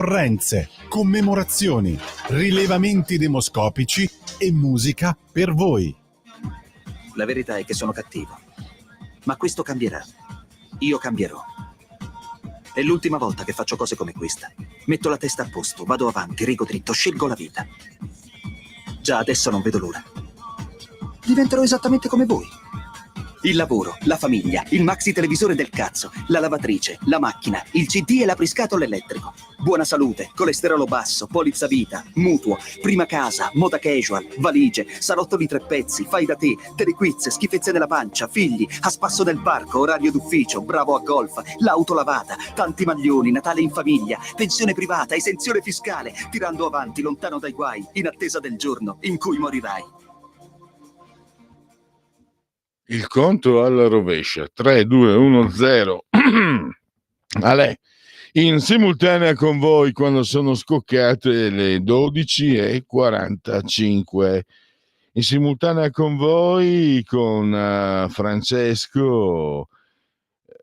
ricorrenze, commemorazioni, rilevamenti demoscopici e musica per voi. La verità è che sono cattivo, ma questo cambierà. Io cambierò. È l'ultima volta che faccio cose come questa. Metto la testa a posto, vado avanti, rigo dritto, scelgo la vita. Già adesso non vedo l'ora. Diventerò esattamente come voi. Il lavoro, la famiglia, il maxi televisore del cazzo, la lavatrice, la macchina, il CD e l'apriscatole elettrico. Buona salute, colesterolo basso, polizza vita, mutuo, prima casa, moda casual, valigie, salotto di 3 pezzi, fai da te, telequiz, schifezze nella pancia, figli, a spasso del parco, orario d'ufficio, bravo a golf, l'auto lavata, tanti maglioni, Natale in famiglia, pensione privata, esenzione fiscale, tirando avanti, lontano dai guai, in attesa del giorno in cui morirai. Il conto alla rovescia 3, 2, 1, 0. Ale, in simultanea con voi quando sono scoccate le 12:45. In simultanea con voi con Francesco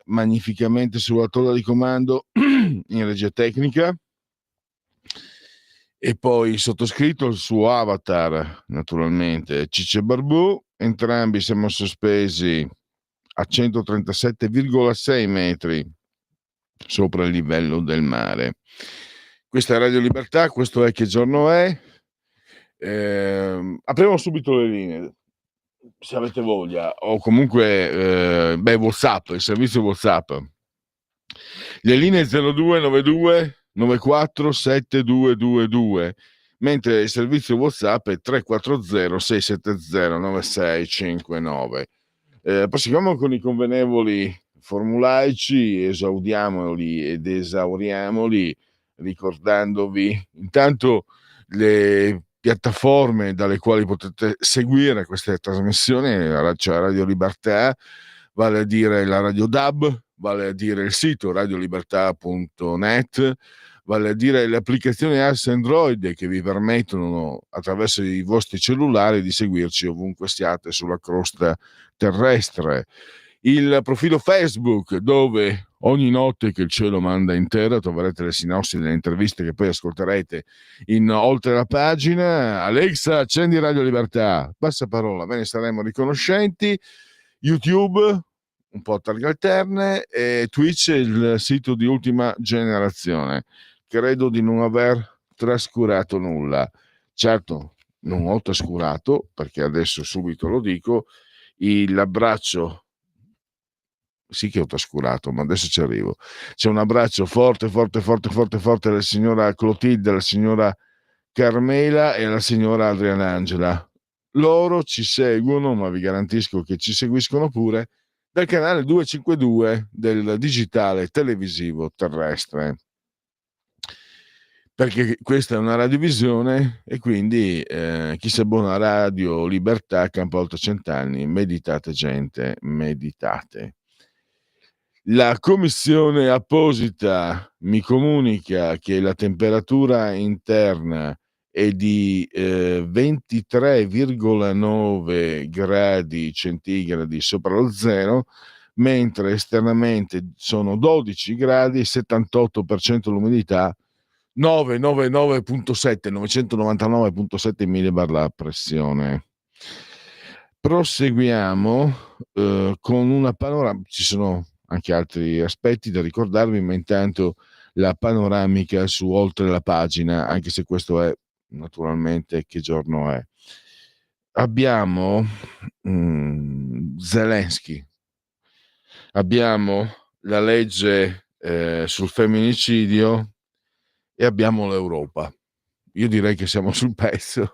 magnificamente sulla tolla di comando in regia tecnica, e poi sottoscritto il suo avatar, naturalmente Cicce Barbù. Entrambi siamo sospesi a 137,6 metri sopra il livello del mare. Questa è Radio Libertà, questo è Che giorno è? Apriamo subito le linee, se avete voglia, o comunque WhatsApp, il servizio WhatsApp. Le linee 0292 94 7222, mentre il servizio WhatsApp è 340 670 9659. Proseguiamo con i convenevoli formulaici, esaudiamoli ed esauriamoli, ricordandovi intanto le piattaforme dalle quali potete seguire queste trasmissioni, cioè Radio Libertà, vale a dire la Radio DAB, vale a dire il sito radiolibertà.net, vale a dire le applicazioni iOS e Android che vi permettono attraverso i vostri cellulari di seguirci ovunque siate sulla crosta terrestre. Il profilo Facebook, dove ogni notte che il cielo manda intera troverete le sinossi delle interviste che poi ascolterete in oltre la pagina. Alexa, accendi Radio Libertà, passa parola, ve ne saremo riconoscenti. YouTube, un po' a targhe alterne, e Twitch è il sito di ultima generazione. Credo di non aver trascurato nulla. Certo, non ho trascurato, perché adesso subito lo dico, l'abbraccio. Sì che ho trascurato, ma adesso ci arrivo. C'è un abbraccio forte alla signora Clotilde, alla signora Carmela e alla signora Adriana Angela. Loro ci seguono, ma vi garantisco che ci seguiscono pure dal canale 252 del digitale televisivo terrestre, perché questa è una radiovisione e quindi chi si abbona a Radio Libertà campa oltre 100 anni. Meditate, gente, meditate. La commissione apposita mi comunica che la temperatura interna è di 23,9 gradi centigradi sopra lo zero, mentre esternamente sono 12 gradi, 78% l'umidità, 999,7 millibar la pressione. Proseguiamo con una panoramica. Ci sono anche altri aspetti da ricordarvi, ma intanto la panoramica su oltre la pagina, anche se questo è naturalmente Che giorno è. Abbiamo Zelensky, abbiamo la legge sul femminicidio e abbiamo l'Europa. Io direi che siamo sul pezzo.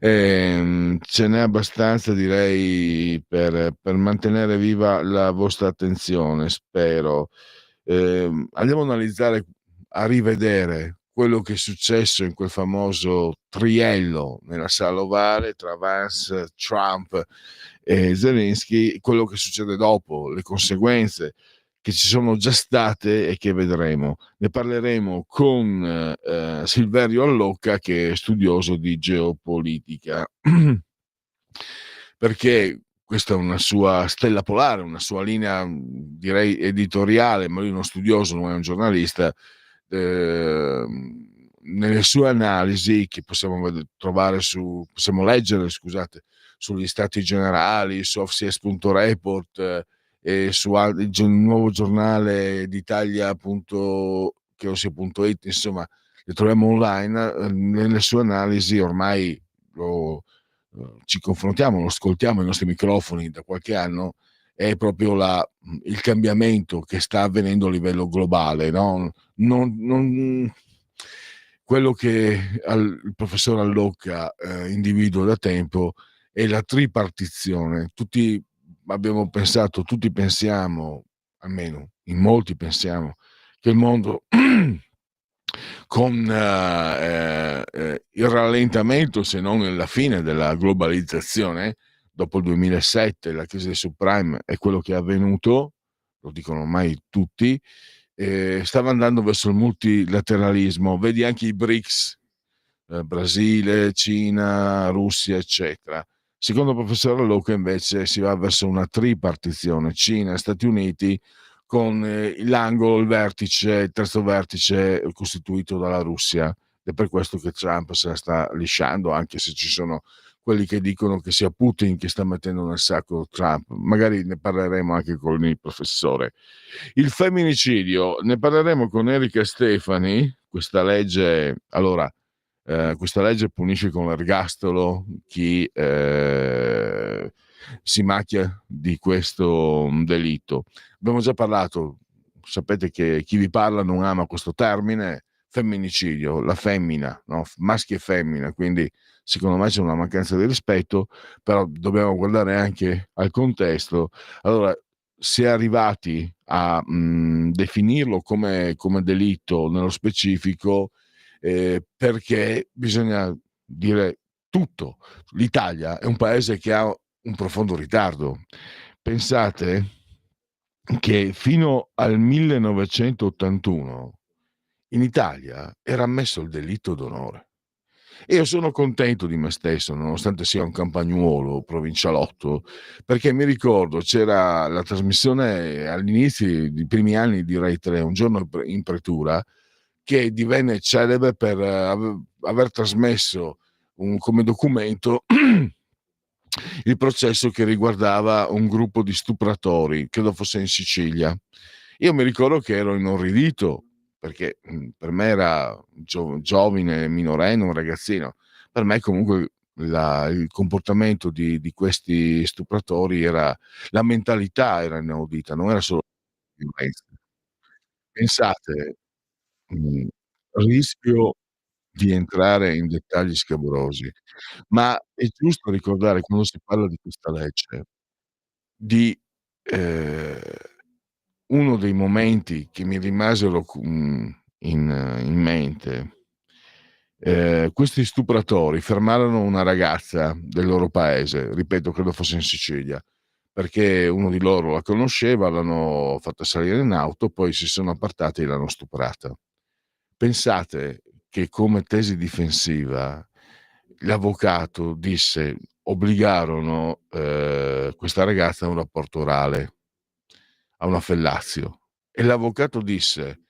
Ce n'è abbastanza, direi, per mantenere viva la vostra attenzione, spero. Andiamo a analizzare, a rivedere quello che è successo in quel famoso triello nella sala ovale tra Vance, Trump e Zelensky, quello che succede dopo, le conseguenze che ci sono già state e che vedremo. Ne parleremo con Silverio Allocca, che è studioso di geopolitica, perché questa è una sua stella polare, una sua linea, direi, editoriale, ma lui è uno studioso, non è un giornalista, nelle sue analisi che possiamo leggere, scusate, sugli stati generali, su FCS.report, e su il nuovo giornale d'Italia.it, insomma, le troviamo online. Nelle sue analisi ormai ci confrontiamo, lo ascoltiamo ai nostri microfoni da qualche anno, è proprio il cambiamento che sta avvenendo a livello globale, no? Quello che il professor Allocca individua da tempo è la tripartizione. Tutti pensiamo, almeno in molti pensiamo, che il mondo con il rallentamento, se non la fine della globalizzazione, dopo il 2007, la crisi del subprime è quello che è avvenuto, lo dicono ormai tutti, stava andando verso il multilateralismo. Vedi anche i BRICS, Brasile, Cina, Russia, eccetera. Secondo il professor Allocca invece si va verso una tripartizione: Cina e Stati Uniti, con l'angolo, il terzo vertice costituito dalla Russia. È per questo che Trump se la sta lisciando, anche se ci sono quelli che dicono che sia Putin che sta mettendo nel sacco Trump. Magari ne parleremo anche con il professore. Il femminicidio, ne parleremo con Erika Stefani. Questa legge punisce con l'ergastolo chi si macchia di questo delitto. Abbiamo già parlato, sapete che chi vi parla non ama questo termine, femminicidio, la femmina, no? Maschi e femmina, quindi secondo me c'è una mancanza di rispetto, però dobbiamo guardare anche al contesto. Allora, si è arrivati a definirlo come delitto nello specifico, perché bisogna dire tutto. L'Italia è un paese che ha un profondo ritardo. Pensate che fino al 1981 in Italia era ammesso il delitto d'onore. E io sono contento di me stesso, nonostante sia un campagnuolo provincialotto, perché mi ricordo c'era la trasmissione all'inizio dei primi anni di Rai 3, Un giorno in pretura, che divenne celebre per aver trasmesso come documento il processo che riguardava un gruppo di stupratori, credo fosse in Sicilia. Io mi ricordo che ero inorridito, perché per me era giovane, minorenne, un ragazzino. Per me comunque il comportamento di questi stupratori la mentalità era inaudita, non era solo violenza. Pensate, rischio di entrare in dettagli scabrosi, ma è giusto ricordare, quando si parla di questa legge, di ehm, uno dei momenti che mi rimasero in mente. Questi stupratori fermarono una ragazza del loro paese, ripeto, credo fosse in Sicilia, perché uno di loro la conosceva, l'hanno fatta salire in auto, poi si sono appartati e l'hanno stuprata. Pensate che come tesi difensiva l'avvocato obbligarono questa ragazza a un rapporto orale, a una fellatio, e l'avvocato disse,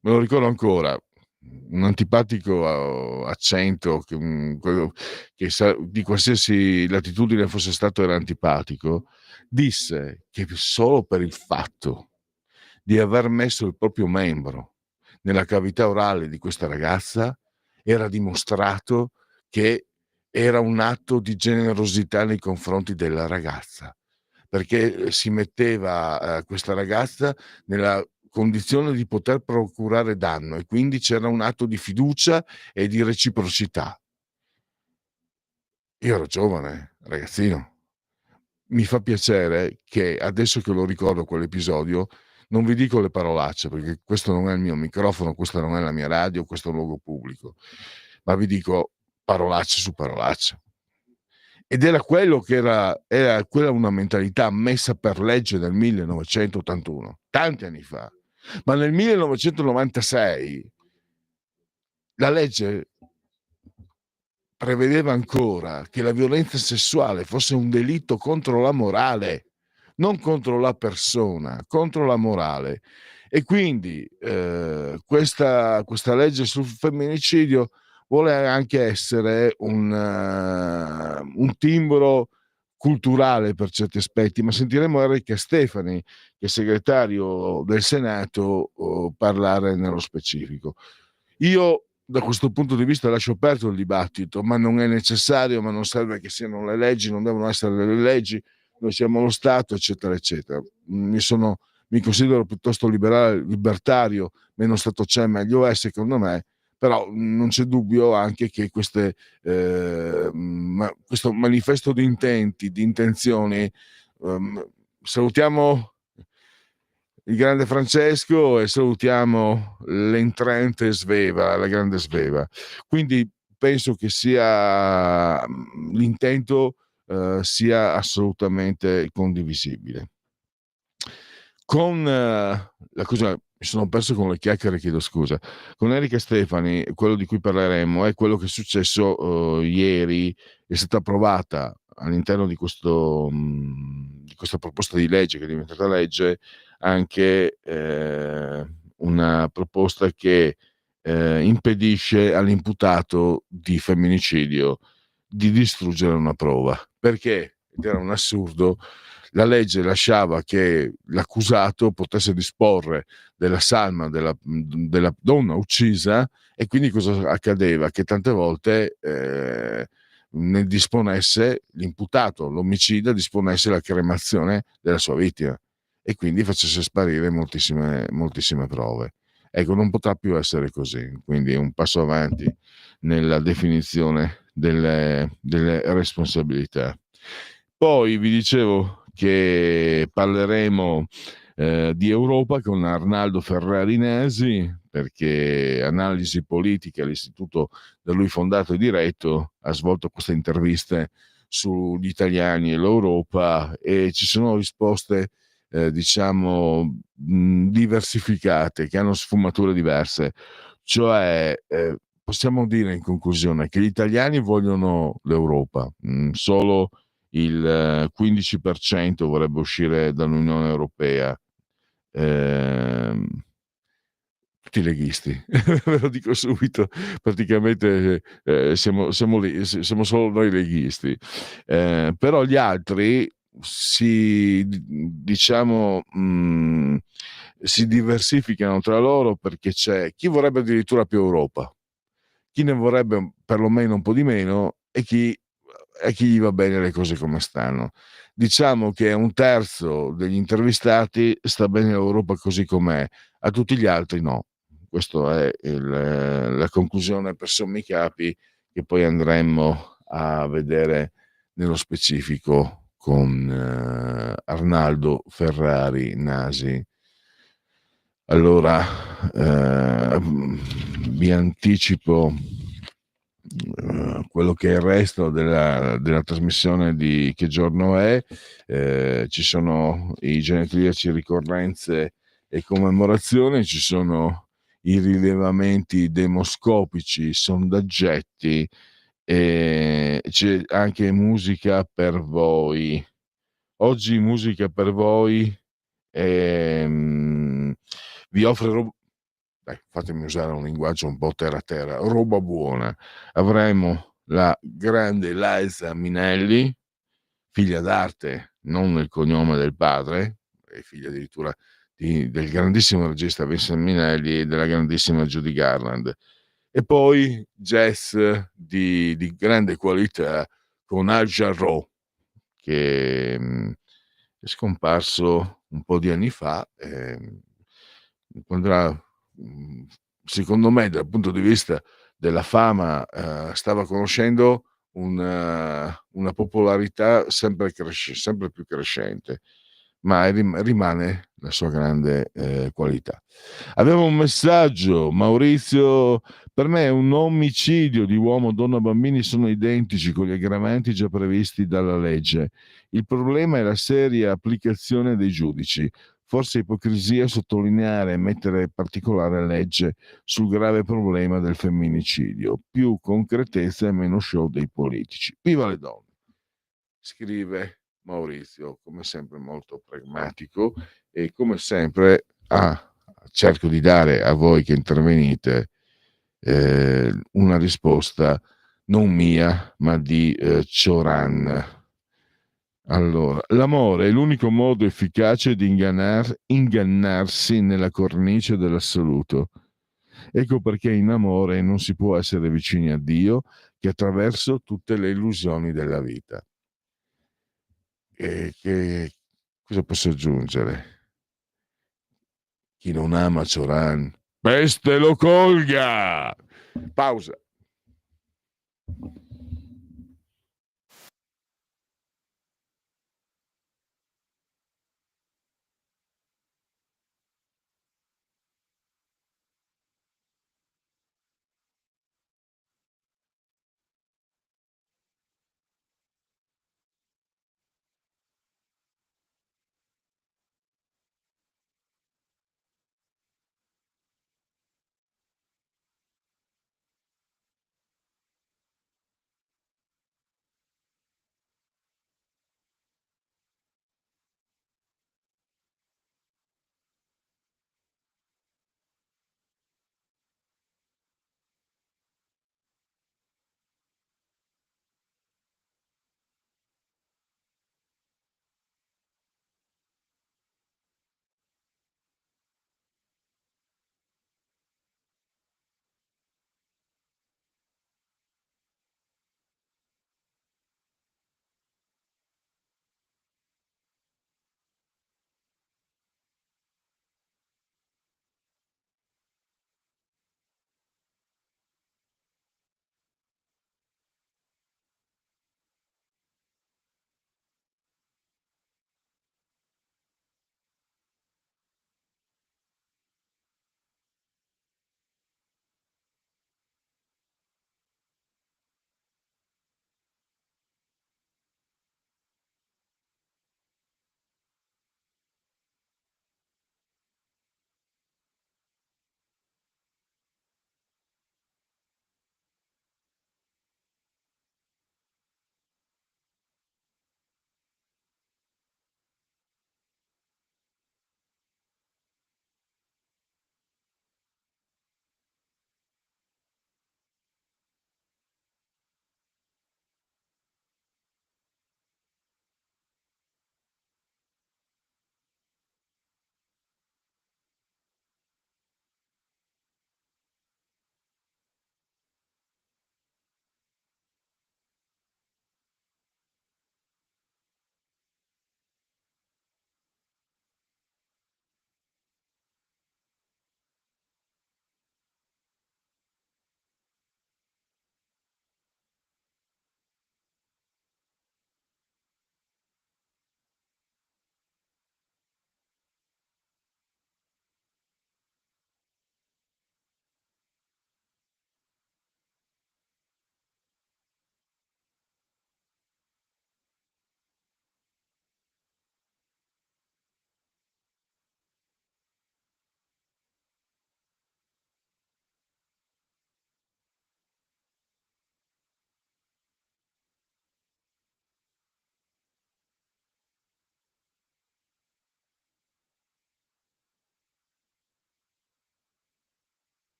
me lo ricordo ancora, un antipatico accento quello che di qualsiasi latitudine fosse stato era antipatico, disse che solo per il fatto di aver messo il proprio membro nella cavità orale di questa ragazza era dimostrato che era un atto di generosità nei confronti della ragazza, perché si metteva questa ragazza nella condizione di poter procurare danno, e quindi c'era un atto di fiducia e di reciprocità. Io ero giovane, ragazzino. Mi fa piacere che adesso che lo ricordo quell'episodio, non vi dico le parolacce, perché questo non è il mio microfono, questa non è la mia radio, questo è un luogo pubblico, ma vi dico parolacce su parolacce. Ed era quello che era quella una mentalità messa per legge nel 1981, tanti anni fa. Ma nel 1996 la legge prevedeva ancora che la violenza sessuale fosse un delitto contro la morale, non contro la persona, contro la morale. E quindi questa legge sul femminicidio vuole anche essere un timbro culturale per certi aspetti, ma sentiremo Enrica Stefani, che è segretario del Senato, parlare nello specifico. Io da questo punto di vista lascio aperto il dibattito, ma non è necessario, ma non serve che siano le leggi, non devono essere le leggi, noi siamo lo Stato, eccetera, eccetera. Mi considero piuttosto libertario, meno Stato c'è, meglio è, secondo me, però non c'è dubbio anche che questo manifesto di intenti, di intenzioni, salutiamo il grande Francesco e salutiamo l'entrante Sveva, la grande Sveva. Quindi penso che sia l'intento sia assolutamente condivisibile. Con la cosa, mi sono perso con le chiacchiere, chiedo scusa. Con Enrica Stefani, quello di cui parleremo è quello che è successo ieri, è stata approvata all'interno di questa proposta di legge che è diventata legge anche una proposta che impedisce all'imputato di femminicidio di distruggere una prova. Perché? Ed era un assurdo. La legge lasciava che l'accusato potesse disporre della salma della donna uccisa, e quindi cosa accadeva? Che tante volte ne disponesse l'imputato, l'omicida disponesse la cremazione della sua vittima e quindi facesse sparire moltissime prove. Ecco, non potrà più essere così, quindi è un passo avanti nella definizione delle responsabilità. Poi vi dicevo che parleremo di Europa con Arnaldo Ferrari Nasi, perché Analisi Politica, l'istituto da lui fondato e diretto, ha svolto queste interviste sugli italiani e l'Europa, e ci sono risposte diciamo diversificate, che hanno sfumature diverse. Cioè possiamo dire in conclusione che gli italiani vogliono l'Europa, solo il 15% vorrebbe uscire dall'Unione Europea. Tutti leghisti, ve lo dico subito, praticamente siamo solo noi leghisti, però gli altri diciamo si diversificano tra loro, perché c'è chi vorrebbe addirittura più Europa, chi ne vorrebbe perlomeno un po' di meno, e chi gli va bene le cose come stanno. Diciamo che a un terzo degli intervistati sta bene l'Europa così com'è, a tutti gli altri no. Questa è la conclusione per sommi capi, che poi andremo a vedere nello specifico con Arnaldo Ferrari Nasi. Allora, vi anticipo quello che è il resto della trasmissione di Che giorno è. Ci sono i genetriaci, ricorrenze e commemorazioni, ci sono i rilevamenti demoscopici, sondaggetti, e c'è anche musica per voi. Oggi musica per voi, vi offre fatemi usare un linguaggio un po' terra, roba buona. Avremo la grande Liza Minnelli, figlia d'arte, non nel cognome del padre, è figlia addirittura del grandissimo regista Vincent Minnelli e della grandissima Judy Garland. E poi jazz di grande qualità con Al Jarreau, che è scomparso un po' di anni fa. Secondo me, dal punto di vista della fama, stava conoscendo una popolarità sempre più crescente, ma rimane la sua grande qualità. Avevo un messaggio, Maurizio: per me un omicidio di uomo, donna, bambini sono identici con gli aggravanti già previsti dalla legge. Il problema è la seria applicazione dei giudici. Forse ipocrisia sottolineare e mettere particolare legge sul grave problema del femminicidio. Più concretezza e meno show dei politici. Viva le donne! Scrive Maurizio, come sempre molto pragmatico, e come sempre cerco di dare a voi che intervenite una risposta non mia, ma di Cioran. Allora, l'amore è l'unico modo efficace di ingannarsi nella cornice dell'assoluto. Ecco perché in amore non si può essere vicini a Dio che attraverso tutte le illusioni della vita. Cosa posso aggiungere? Chi non ama Cioran, peste lo colga! Pausa.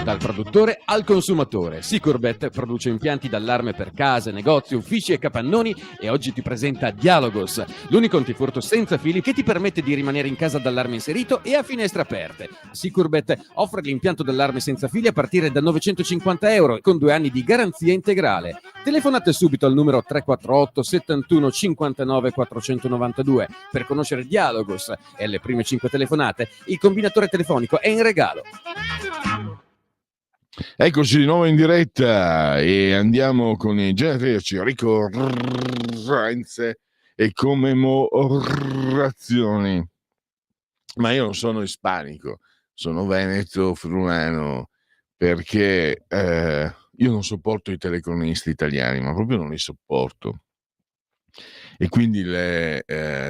Dal produttore al consumatore, Sicurbet produce impianti d'allarme per case, negozi, uffici e capannoni e oggi ti presenta Dialogos, l'unico antifurto senza fili che ti permette di rimanere in casa d'allarme inserito e a finestre aperte. Sicurbet offre l'impianto d'allarme senza fili a partire da €950 con 2 anni di garanzia integrale. Telefonate subito al numero 348 71 59 492 per conoscere Dialogos e alle prime 5 telefonate il combinatore telefonico è in regalo. Eccoci di nuovo in diretta e andiamo con i generici ricorrenze e commemorazioni. Ma io non sono ispanico, sono veneto, friulano, perché io non sopporto i telecronisti italiani, ma proprio non li sopporto. E quindi le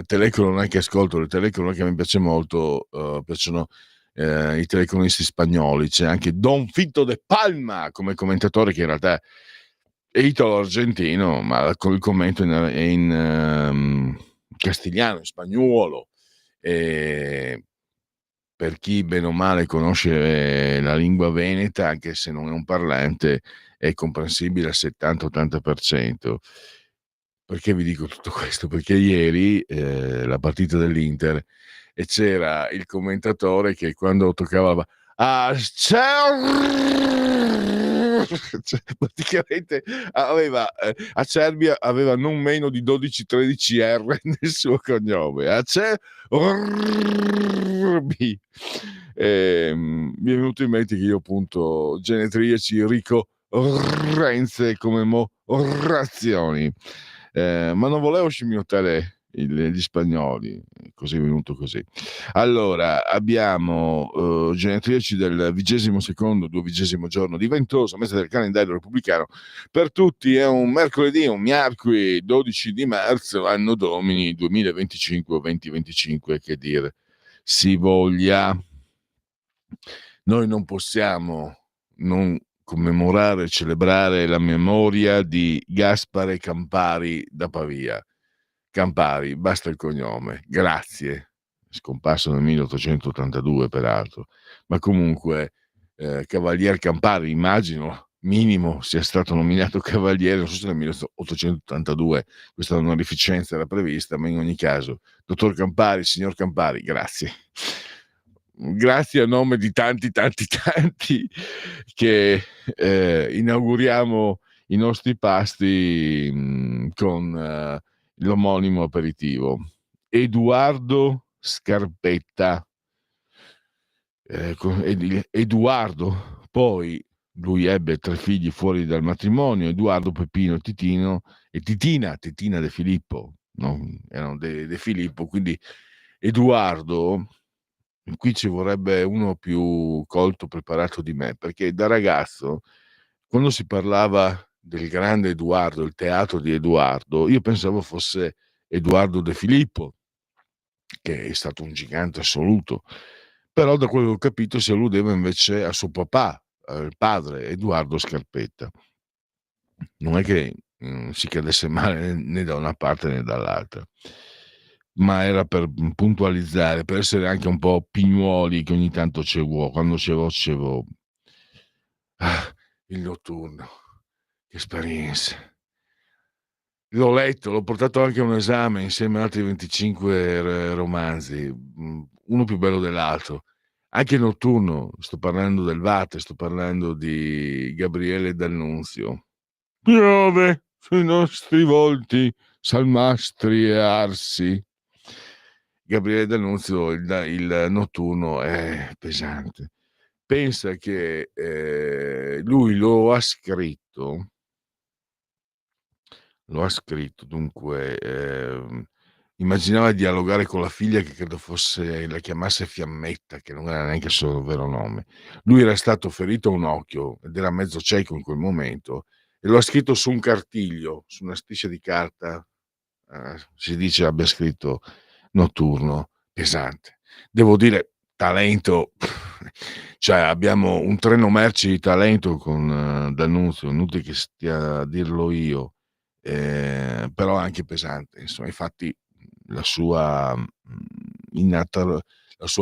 telecronache che ascolto, le telecronache che mi piace molto, piacciono i telecronisti spagnoli. C'è anche Don Fito de Palma come commentatore, che in realtà italo-argentino, ma con il commento in castigliano, in spagnuolo. E per chi bene o male conosce la lingua veneta, anche se non è un parlante, è comprensibile al 70-80%. Perché vi dico tutto questo? Perché ieri la partita dell'Inter, e c'era il commentatore che quando toccava cioè, praticamente Acerbi aveva non meno di 12-13 R nel suo cognome. Acerbi. Mi è venuto in mente che io appunto genetriaci ricorrenze come razioni, ma non volevo scimmiottare gli spagnoli, così è venuto così. Allora, abbiamo genetriaci del 22º, 20° giorno di ventoso, mese del calendario repubblicano. Per tutti è un mercoledì, un miarqui 12 di marzo, anno domini 2025-2025, che dire si voglia. Noi non possiamo non commemorare e celebrare la memoria di Gaspare Campari da Pavia. Campari, basta il cognome, grazie, scomparso nel 1882 peraltro, ma comunque Cavalier Campari, immagino minimo sia stato nominato cavaliere, non so se nel 1882 questa onorificenza era prevista, ma in ogni caso, dottor Campari, signor Campari, grazie. Grazie a nome di tanti che inauguriamo i nostri pasti con l'omonimo aperitivo. Edoardo Scarpetta, Edoardo, poi lui ebbe 3 figli fuori dal matrimonio, Edoardo, Peppino, Titino e Titina De Filippo, no? Erano De Filippo, quindi Edoardo. Qui ci vorrebbe uno più colto, preparato di me, perché da ragazzo, quando si parlava del grande Edoardo, il teatro di Edoardo, io pensavo fosse Edoardo De Filippo, che è stato un gigante assoluto, però da quello che ho capito si alludeva invece a suo papà, il padre, Edoardo Scarpetta. Non è che si cadesse male né da una parte né dall'altra, ma era per puntualizzare, per essere anche un po' pignuoli, che ogni tanto quando c'avevo il notturno, che esperienza. L'ho letto, l'ho portato anche a un esame insieme a altri 25 romanzi, uno più bello dell'altro. Anche notturno, sto parlando del Vate, sto parlando di Gabriele D'Annunzio. Piove sui nostri volti, salmastri e arsi. Gabriele D'Annunzio, il notturno è pesante. Pensa che lui lo ha scritto, dunque immaginava di dialogare con la figlia, che credo la chiamasse Fiammetta, che non era neanche il suo vero nome. Lui era stato ferito a un occhio ed era mezzo cieco in quel momento, e lo ha scritto su un cartiglio, su una striscia di carta. Si dice abbia scritto notturno, pesante. Devo dire, talento, cioè abbiamo un treno merci di talento con D'Annunzio, inutile che stia a dirlo io, però anche pesante, insomma. Infatti la sua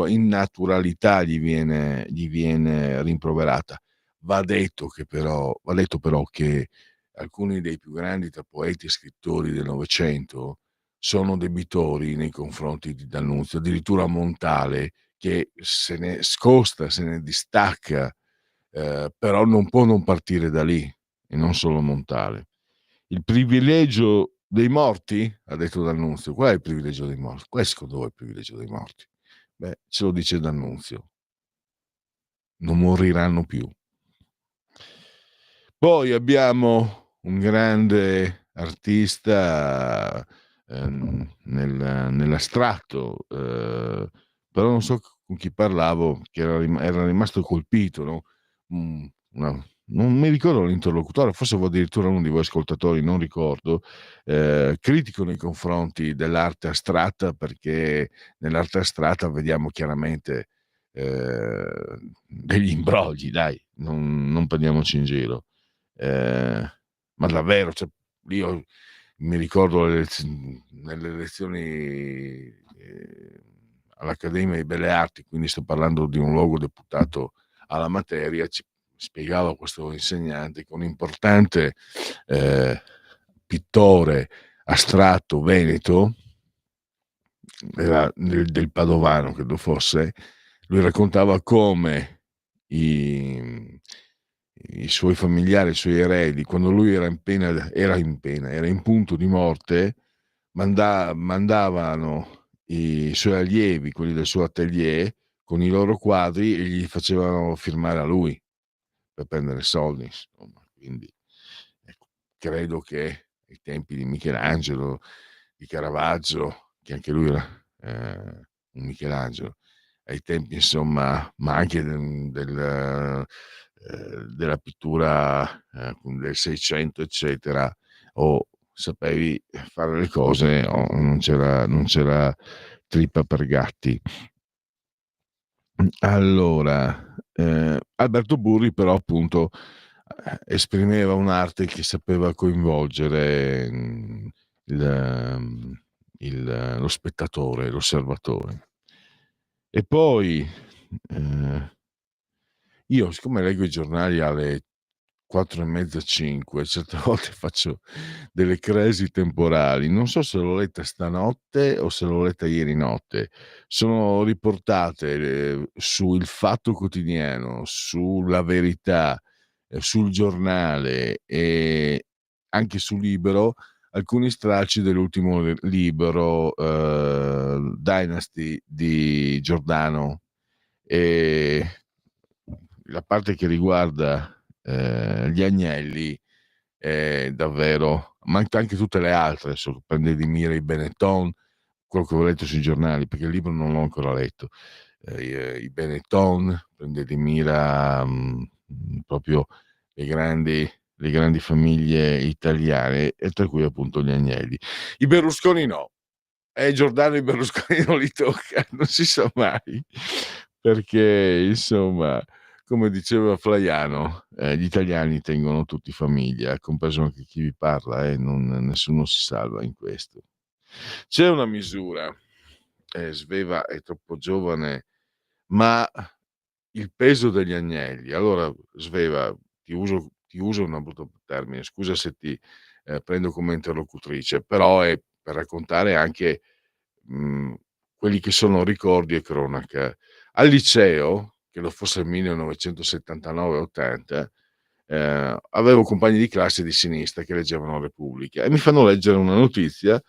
innaturalità gli viene rimproverata. Va detto però che alcuni dei più grandi tra poeti e scrittori del Novecento sono debitori nei confronti di D'Annunzio, addirittura Montale, che se ne scosta, se ne distacca, però non può non partire da lì, e non solo Montale. Il privilegio dei morti, ha detto D'Annunzio. Qual è il privilegio dei morti? Questo secondo voi è il privilegio dei morti? Beh, ce lo dice D'Annunzio. Non moriranno più. Poi abbiamo un grande artista nell'astratto, però non so con chi parlavo, che era rimasto colpito, no? Non mi ricordo l'interlocutore, forse addirittura uno di voi ascoltatori, non ricordo, critico nei confronti dell'arte astratta, perché nell'arte astratta vediamo chiaramente degli imbrogli, dai, non prendiamoci in giro. ma davvero, cioè, io mi ricordo nelle lezioni all'Accademia di Belle Arti, quindi sto parlando di un luogo deputato alla materia, ci spiegava questo insegnante che un importante pittore astratto veneto, era del Padovano credo fosse, lui raccontava come i suoi familiari, i suoi eredi, quando lui era in punto di morte, mandavano i suoi allievi, quelli del suo atelier, con i loro quadri e gli facevano firmare a lui per prendere soldi, insomma. Quindi ecco, credo che ai tempi di Michelangelo, di Caravaggio, che anche lui era un Michelangelo, ai tempi insomma, ma anche della pittura del 600 eccetera, o sapevi fare le cose o non c'era trippa per gatti. Allora, Alberto Burri però appunto esprimeva un'arte che sapeva coinvolgere lo spettatore, l'osservatore. E poi io, siccome leggo i giornali alle 4:30, 5, certe volte faccio delle crisi temporali. Non so se l'ho letta stanotte o se l'ho letta ieri notte. Sono riportate su Il Fatto Quotidiano, sulla Verità, sul Giornale e anche su Libero, alcuni stralci dell'ultimo libro, Dynasty di Giordano. E la parte che riguarda gli Agnelli è davvero, ma anche tutte le altre, prende di mira i Benetton, quello che ho letto sui giornali, perché il libro non l'ho ancora letto, i Benetton, prende di mira proprio le grandi famiglie italiane, e tra cui appunto gli Agnelli. I Berlusconi no, Giordano i Berlusconi non li tocca, non si sa mai, perché insomma, come diceva Flaiano, gli italiani tengono tutti famiglia, compreso anche chi vi parla, nessuno si salva in questo. C'è una misura, Sveva è troppo giovane, ma il peso degli Agnelli. Allora, Sveva, ti uso un brutto termine, scusa se ti prendo come interlocutrice, però è per raccontare anche quelli che sono ricordi e cronaca. Al liceo, che lo fosse il 1979-80, avevo compagni di classe di sinistra che leggevano Repubblica e mi fanno leggere una notizia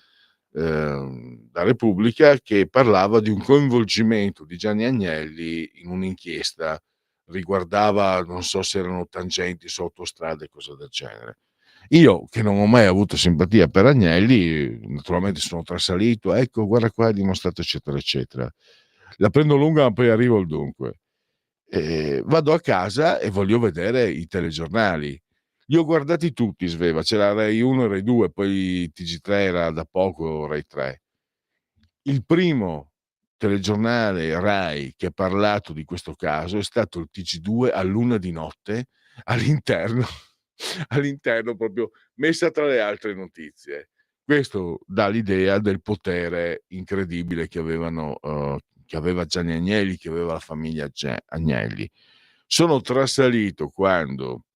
da Repubblica che parlava di un coinvolgimento di Gianni Agnelli in un'inchiesta, riguardava, non so se erano tangenti su autostrade e cose del genere. Io, che non ho mai avuto simpatia per Agnelli, naturalmente sono trasalito, ecco, guarda qua, è dimostrato, eccetera, eccetera. La prendo lunga, ma poi arrivo al dunque. Vado a casa e voglio vedere i telegiornali. Li ho guardati tutti, Sveva, c'era Rai 1 e Rai 2, poi TG3 era da poco Rai 3. Il primo telegiornale Rai che ha parlato di questo caso è stato il TG2 all'1 di notte, all'interno proprio messa tra le altre notizie. Questo dà l'idea del potere incredibile che aveva Gianni Agnelli, che aveva la famiglia Agnelli. Sono trasalito quando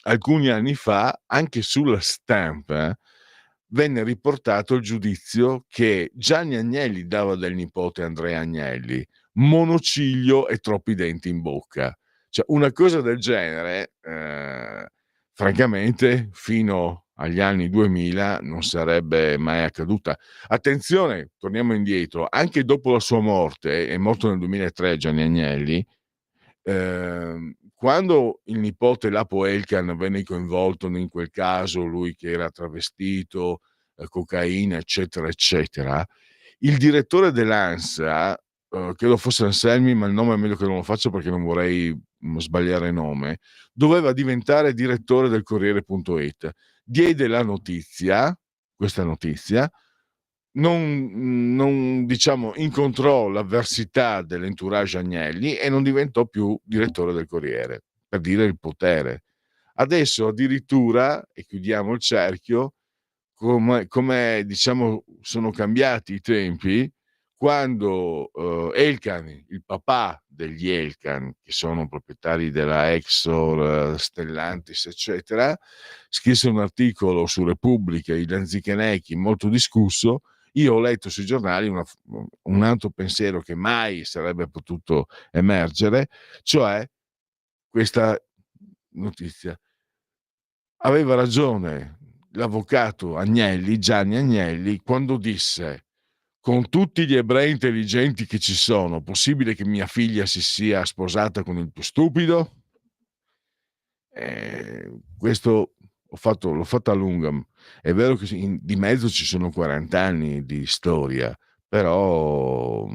alcuni anni fa, anche sulla Stampa, venne riportato il giudizio che Gianni Agnelli dava del nipote Andrea Agnelli: monociglio e troppi denti in bocca. Cioè, una cosa del genere, francamente, fino agli anni 2000 non sarebbe mai accaduta. Attenzione, torniamo indietro, anche dopo la sua morte, è morto nel 2003 Gianni Agnelli, quando il nipote Lapo Elkan venne coinvolto in quel caso, lui che era travestito, cocaina, eccetera, eccetera, il direttore dell'ANSA, credo fosse Anselmi, ma il nome è meglio che non lo faccio perché non vorrei sbagliare nome, doveva diventare direttore del Corriere.it. Diede la notizia, questa notizia, non diciamo incontrò l'avversità dell'entourage Agnelli e non diventò più direttore del Corriere, per dire il potere. Adesso addirittura, e chiudiamo il cerchio, come diciamo sono cambiati i tempi, quando Elkann, il papà degli Elkann, che sono proprietari della Exor, Stellantis, eccetera, scrisse un articolo su Repubblica, i Lanzichenecchi, molto discusso. Io ho letto sui giornali un altro pensiero che mai sarebbe potuto emergere, cioè questa notizia. Aveva ragione l'avvocato Agnelli, Gianni Agnelli, quando disse: con tutti gli ebrei intelligenti che ci sono, possibile che mia figlia si sia sposata con il più stupido? Questo l'ho fatto a lunga. È vero che di mezzo ci sono 40 anni di storia, però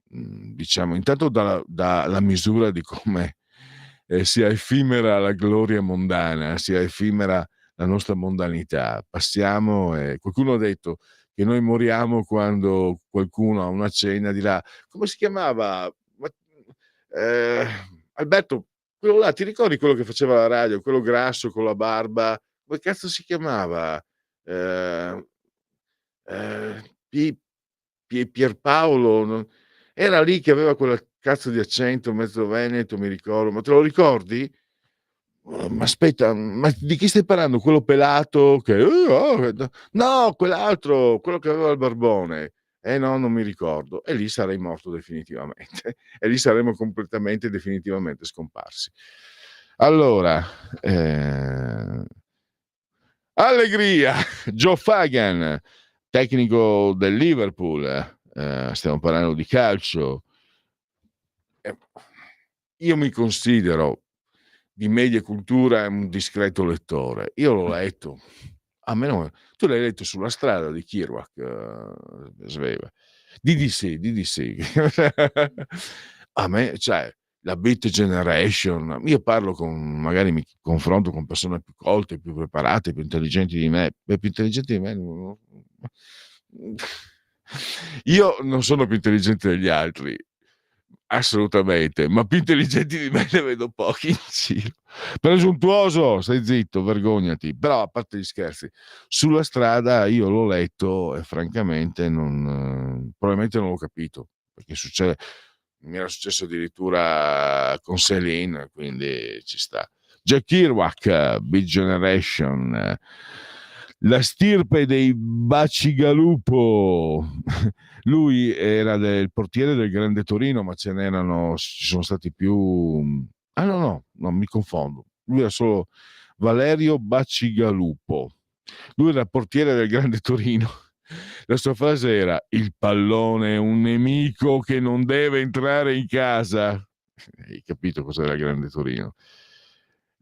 diciamo intanto dalla misura di come sia effimera la gloria mondana, sia effimera la nostra mondanità. Passiamo e qualcuno ha detto che noi moriamo quando qualcuno a una cena dirà: come si chiamava? Alberto, quello là, ti ricordi quello che faceva la radio, quello grasso con la barba, come cazzo si chiamava? Eh, Pierpaolo, era lì che aveva quel cazzo di accento mezzo veneto, mi ricordo, ma te lo ricordi? Ma aspetta, ma di chi stai parlando? Quello pelato che no, quell'altro, quello che aveva il barbone. No, non mi ricordo. E lì sarei morto definitivamente. E lì saremmo completamente definitivamente scomparsi. Allora, allegria, Joe Fagan, tecnico del Liverpool, stiamo parlando di calcio. Io mi considero di media cultura un discreto lettore. Io l'ho letto, a me no, tu l'hai letto Sulla strada di Kerouac, Sveva. DDC. A me, cioè, la Beat Generation, io parlo magari mi confronto con persone più colte, più preparate, più intelligenti di me. Più intelligenti di me io non sono più intelligente degli altri, assolutamente, ma più intelligenti di me ne vedo pochi in giro. Presuntuoso, stai zitto, vergognati. Però a parte gli scherzi, Sulla strada io l'ho letto e francamente probabilmente non l'ho capito, perché mi era successo addirittura con Céline, quindi ci sta. Jack Kerouac, Beat Generation, la stirpe dei Bacigalupo. Lui era del portiere del Grande Torino, ma ci sono stati più. Ah no, mi confondo. Lui era solo Valerio Bacigalupo. Lui era portiere del Grande Torino. La sua frase era: il pallone è un nemico che non deve entrare in casa. Hai capito cos'era il Grande Torino?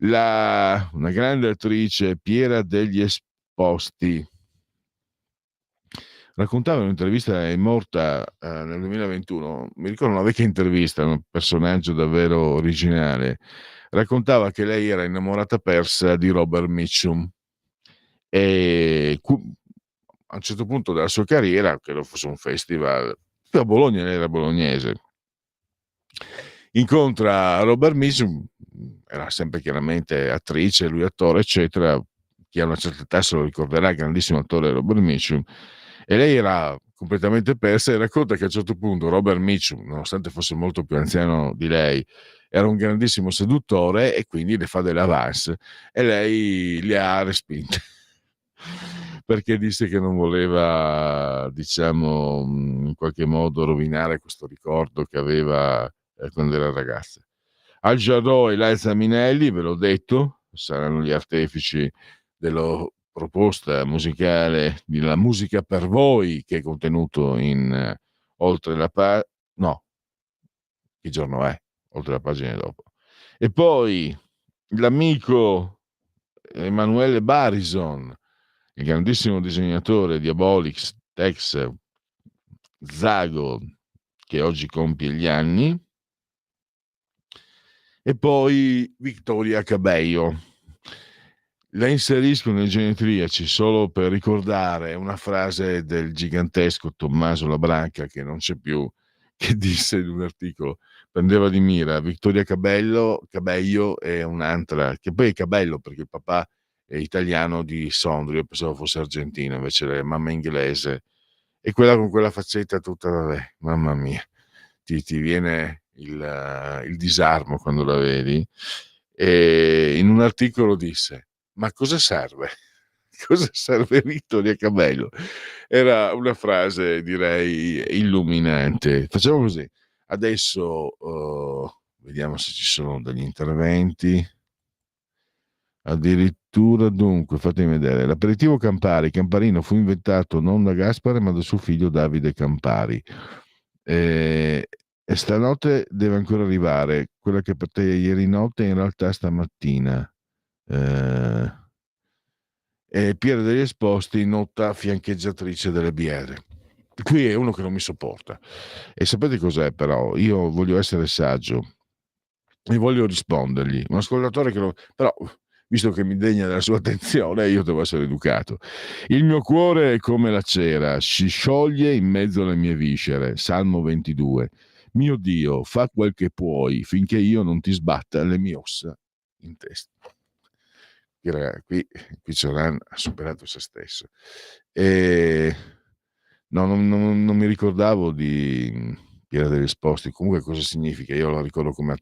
Una grande attrice, Piera degli Esposti, raccontava in un'intervista, è morta nel 2021, mi ricordo una vecchia intervista, un personaggio davvero originale, raccontava che lei era innamorata persa di Robert Mitchum e a un certo punto della sua carriera, credo fosse un festival, a Bologna, lei era bolognese, incontra Robert Mitchum, era sempre chiaramente attrice, lui attore, eccetera. Chi ha una certa età se lo ricorderà, grandissimo attore Robert Mitchum, e lei era completamente persa e racconta che a un certo punto Robert Mitchum, nonostante fosse molto più anziano di lei, era un grandissimo seduttore e quindi le fa dell'avance e lei le ha respinte perché disse che non voleva, diciamo, in qualche modo rovinare questo ricordo che aveva quando era ragazza. Al Jarreau e Liza Minnelli, ve l'ho detto, saranno gli artefici della proposta musicale di La musica per voi, che è contenuto in Oltre la pagina. No, che giorno è? Oltre la pagina dopo. E poi l'amico Emanuele Barison, il grandissimo disegnatore di Diabolix, Tex, Zago, che oggi compie gli anni, e poi Victoria Cabello. La inserisco nei genetriaci solo per ricordare una frase del gigantesco Tommaso Labranca, che non c'è più, che disse in un articolo, prendeva di mira Vittoria Cabello e un'altra, che poi è Cabello perché il papà è italiano di Sondrio, io pensavo fosse argentino, invece la mamma è inglese, e quella con quella faccetta tutta, vabbè, mamma mia, ti viene il disarmo quando la vedi. E in un articolo disse: ma cosa serve? Cosa serve Vittoria Cabello? Era una frase, direi, illuminante. Facciamo così. Adesso vediamo se ci sono degli interventi. Addirittura, dunque, fatemi vedere. L'aperitivo Campari, Camparino, fu inventato non da Gaspare, ma da suo figlio Davide Campari. E stanotte deve ancora arrivare. Quella che per te ieri notte, in realtà è stamattina. Eh, e Piera degli Esposti, nota fiancheggiatrice delle biere. Qui è uno che non mi sopporta. E sapete cos'è, però? Io voglio essere saggio e voglio rispondergli. Un ascoltatore che però, visto che mi degna della sua attenzione, io devo essere educato. Il mio cuore è come la cera, si scioglie in mezzo alle mie viscere. Salmo 22. Mio Dio, fa quel che puoi finché io non ti sbatta le mie ossa in testa. Qui Cioran ha superato se stesso. E no, non mi ricordavo di Piera degli Esposti. Comunque cosa significa? Io la ricordo come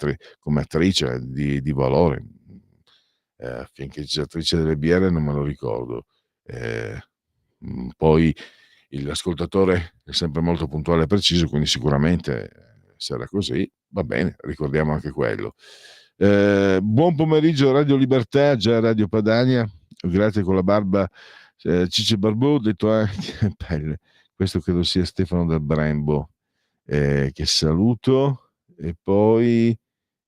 attrice di valore. Fiancheggiatrice delle biere non me lo ricordo. Eh, Poi l'ascoltatore è sempre molto puntuale e preciso, quindi sicuramente se era così, va bene, ricordiamo anche quello. Buon pomeriggio Radio Libertà, già Radio Padania, grazie con la barba Ciccio Barbù, detto anche pelle. Questo credo sia Stefano del Brembo, che saluto, e poi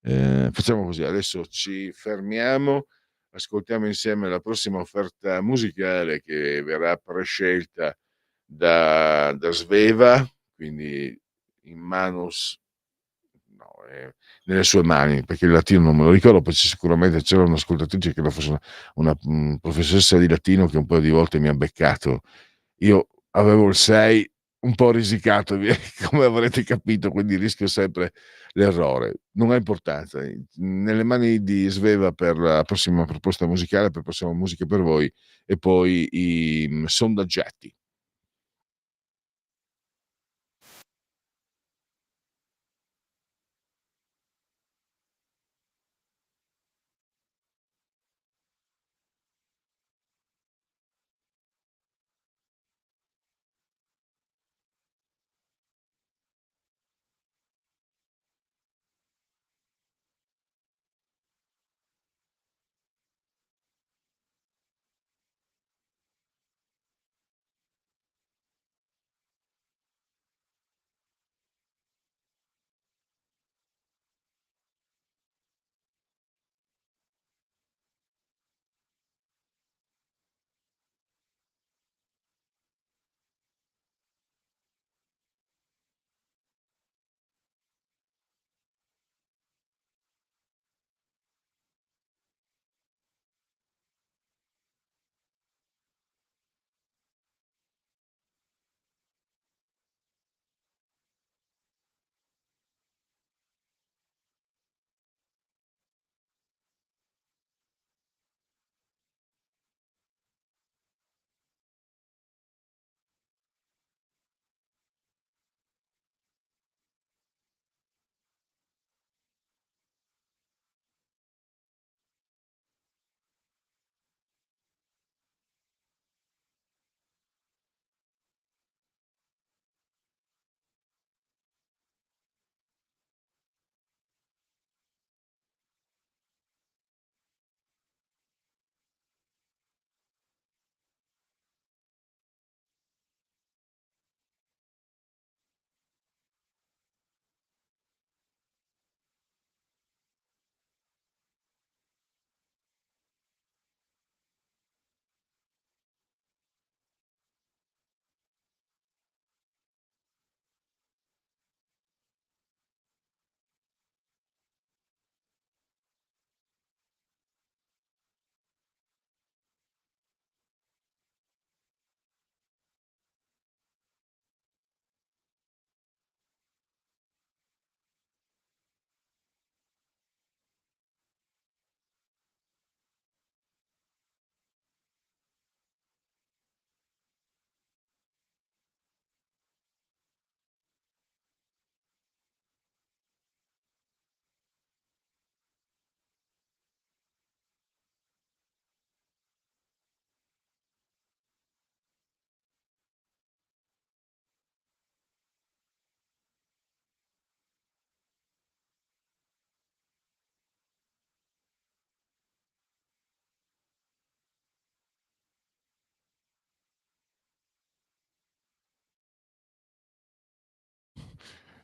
facciamo così, adesso ci fermiamo, ascoltiamo insieme la prossima offerta musicale che verrà prescelta da Sveva, quindi in manus, no, nelle sue mani, perché il latino non me lo ricordo, poi sicuramente c'era un'ascoltatrice che fosse una professoressa di latino che un paio di volte mi ha beccato. Io avevo il 6 un po' risicato, come avrete capito, quindi rischio sempre l'errore. Non ha importanza. Nelle mani di Sveva per la prossima proposta musicale, per la prossima musica per voi, e poi i sondaggetti.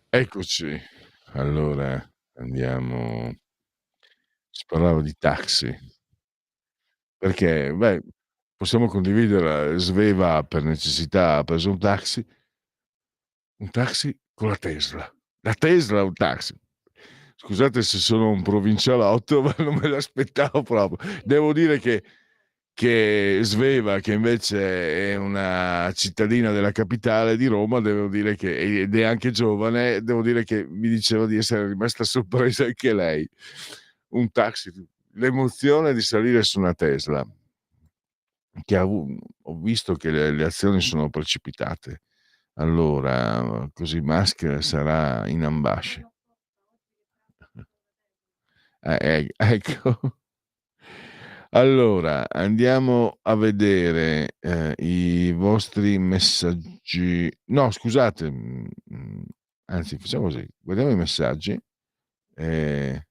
Eccoci. Allora andiamo. Si parlava di taxi, perché beh, possiamo condividere. Sveva per necessità ha preso un taxi con la Tesla. La Tesla, un taxi. Scusate se sono un provincialotto, ma non me l'aspettavo proprio. Devo dire che Sveva, che invece è una cittadina della capitale di Roma, devo dire che ed è anche giovane, devo dire che mi diceva di essere rimasta sorpresa anche lei. Un taxi, l'emozione di salire su una Tesla, che ho visto che le azioni sono precipitate. Allora, così Musk sarà in ambasce. Ecco. Allora, andiamo a vedere i vostri messaggi. No, scusate, anzi, facciamo così: guardiamo i messaggi. eh,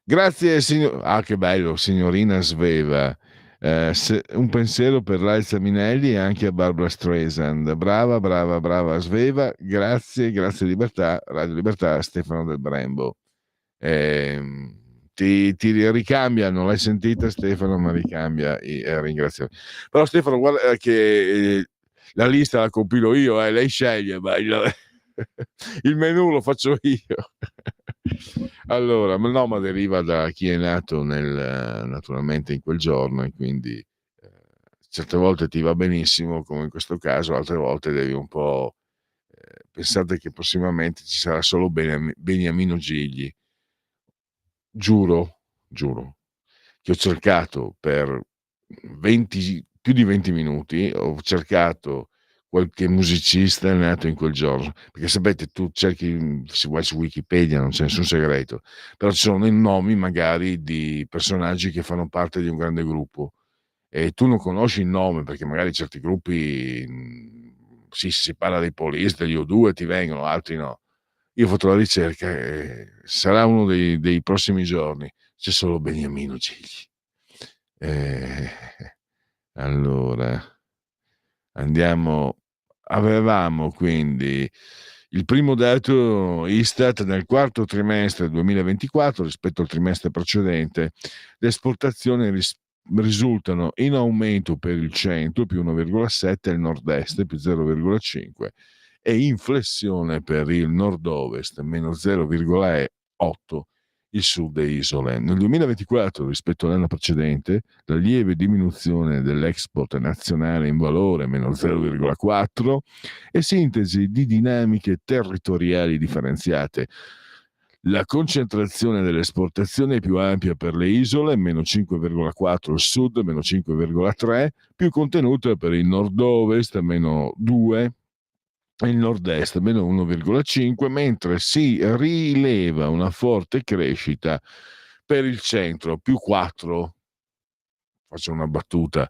Grazie, signor. Ah, che bello, signorina Sveva. Un pensiero per Liza Minelli e anche a Barbara Streisand. Brava, brava, brava Sveva. Grazie, grazie Libertà, Radio Libertà, Stefano Del Brembo. Ti ricambia, non l'hai sentita Stefano, ma ricambia i ringraziamenti. Però Stefano, guarda la lista la compilo io, lei sceglie, ma il menù lo faccio io. Allora, no, ma deriva da chi è nato naturalmente in quel giorno, e quindi certe volte ti va benissimo, come in questo caso, altre volte devi un po'. Pensate che prossimamente ci sarà solo Beniamino Gigli. Giuro, che ho cercato per più di 20 minuti, ho cercato qualche musicista nato in quel giorno, perché sapete, tu cerchi, se vuoi, su Wikipedia, non c'è nessun segreto, però ci sono i nomi magari di personaggi che fanno parte di un grande gruppo e tu non conosci il nome, perché magari certi gruppi, sì, si parla dei Police, degli O2, ti vengono, altri no. Io ho fatto la ricerca e sarà uno dei prossimi giorni. C'è solo Beniamino Gigli. Eh, allora, andiamo. Avevamo quindi il primo dato Istat nel quarto trimestre 2024 rispetto al trimestre precedente. Le esportazioni risultano in aumento per il centro più 1,7, il nord-est più 0,5 e in flessione per il nord-ovest meno 0,8, il sud e isole. Nel 2024 rispetto all'anno precedente la lieve diminuzione dell'export nazionale in valore meno 0,4 e sintesi di dinamiche territoriali differenziate. La concentrazione delle esportazioni è più ampia per le isole, meno 5,4, il sud, meno 5,3, più contenuta per il nord-ovest, meno 2, e il nord-est, meno 1,5, mentre si rileva una forte crescita per il centro, più 4. Faccio una battuta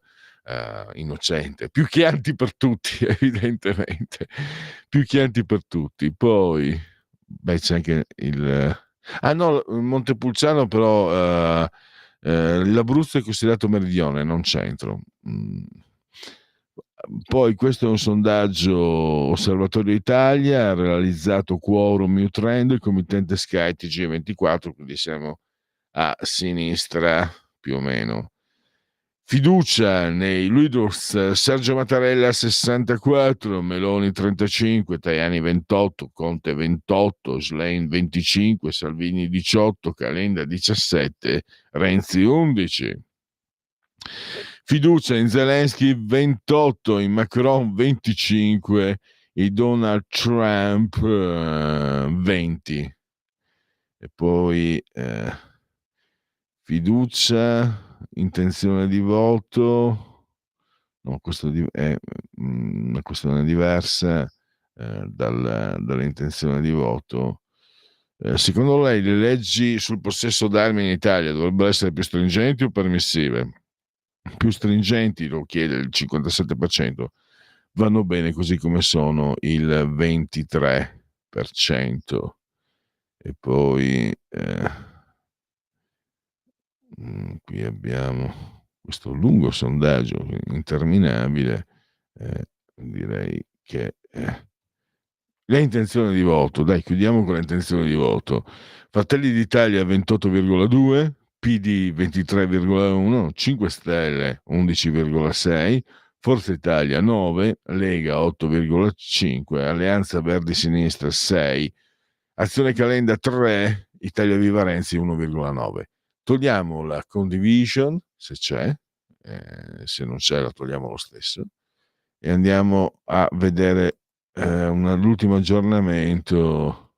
innocente, più chianti per tutti, evidentemente, più chianti per tutti. Poi, beh, c'è anche no, Montepulciano, però l'Abruzzo è considerato meridione, non centro. Poi questo è un sondaggio Osservatorio Italia, realizzato Quorum Utrend, il committente Sky TG24, quindi siamo a sinistra più o meno. Fiducia nei leaders: Sergio Mattarella 64, Meloni 35, Tajani 28, Conte 28, Schlein 25, Salvini 18, Calenda 17, Renzi 11. Fiducia in Zelensky 28, in Macron 25, in Donald Trump 20. E poi fiducia, intenzione di voto. No, questo è una questione diversa dall'intenzione di voto. Secondo lei le leggi sul possesso d'armi in Italia dovrebbero essere più stringenti o permissive? Più stringenti, lo chiede il 57%, vanno bene così come sono il 23%. E poi qui abbiamo questo lungo sondaggio interminabile, direi che Le intenzioni di voto, dai, chiudiamo con le intenzioni di voto. Fratelli d'Italia 28,2, PD 23,1, 5 Stelle 11,6, Forza Italia 9, Lega 8,5, Alleanza Verdi Sinistra 6, Azione Calenda 3, Italia Viva Renzi 1,9. Togliamo la condivision, se c'è, se non c'è la togliamo lo stesso, e andiamo a vedere l'ultimo aggiornamento.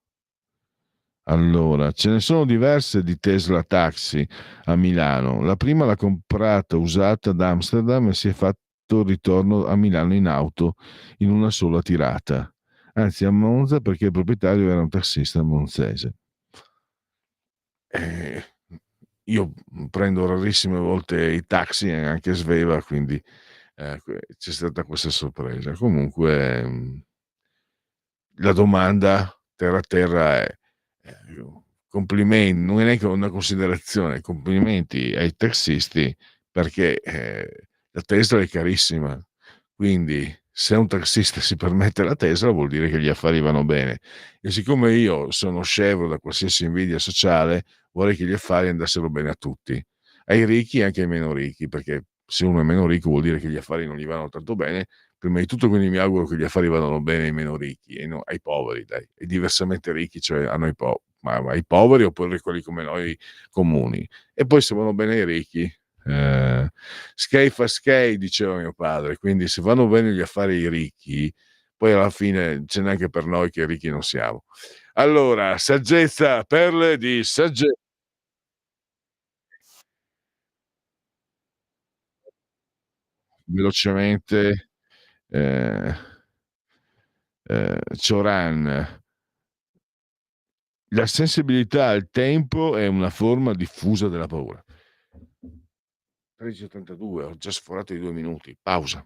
Allora, ce ne sono diverse di Tesla Taxi a Milano. La prima l'ha comprata usata ad Amsterdam e si è fatto ritorno a Milano in auto in una sola tirata. Anzi, a Monza perché il proprietario era un tassista monzese. Eh, io prendo rarissime volte i taxi, anche Sveva, quindi c'è stata questa sorpresa. Comunque, la domanda terra a terra è complimenti, non è neanche una considerazione, complimenti ai taxisti perché la Tesla è carissima, quindi se un taxista si permette la Tesla vuol dire che gli affari vanno bene, e siccome io sono scevro da qualsiasi invidia sociale vorrei che gli affari andassero bene a tutti, ai ricchi e anche ai meno ricchi, perché se uno è meno ricco vuol dire che gli affari non gli vanno tanto bene. Prima di tutto, quindi mi auguro che gli affari vadano bene ai meno ricchi e ai poveri, dai, e diversamente ricchi, cioè a noi ma ai poveri oppure quelli come noi comuni. E poi se vanno bene ai ricchi, skate fa skate, diceva mio padre, quindi se vanno bene gli affari ai ricchi, poi alla fine c'è neanche per noi che ricchi non siamo. Allora, saggezza, perle di saggezza. Velocemente, eh, Cioran. La sensibilità al tempo è una forma diffusa della paura. 13:82, ho già sforato i 2 minuti. Pausa.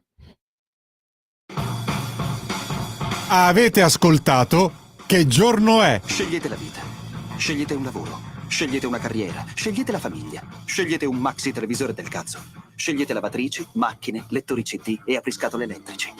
Avete ascoltato Che giorno è? Scegliete la vita. Scegliete un lavoro. Scegliete una carriera. Scegliete la famiglia. Scegliete un maxi televisore del cazzo. Scegliete lavatrici, macchine, lettori CD e apriscatole elettrici.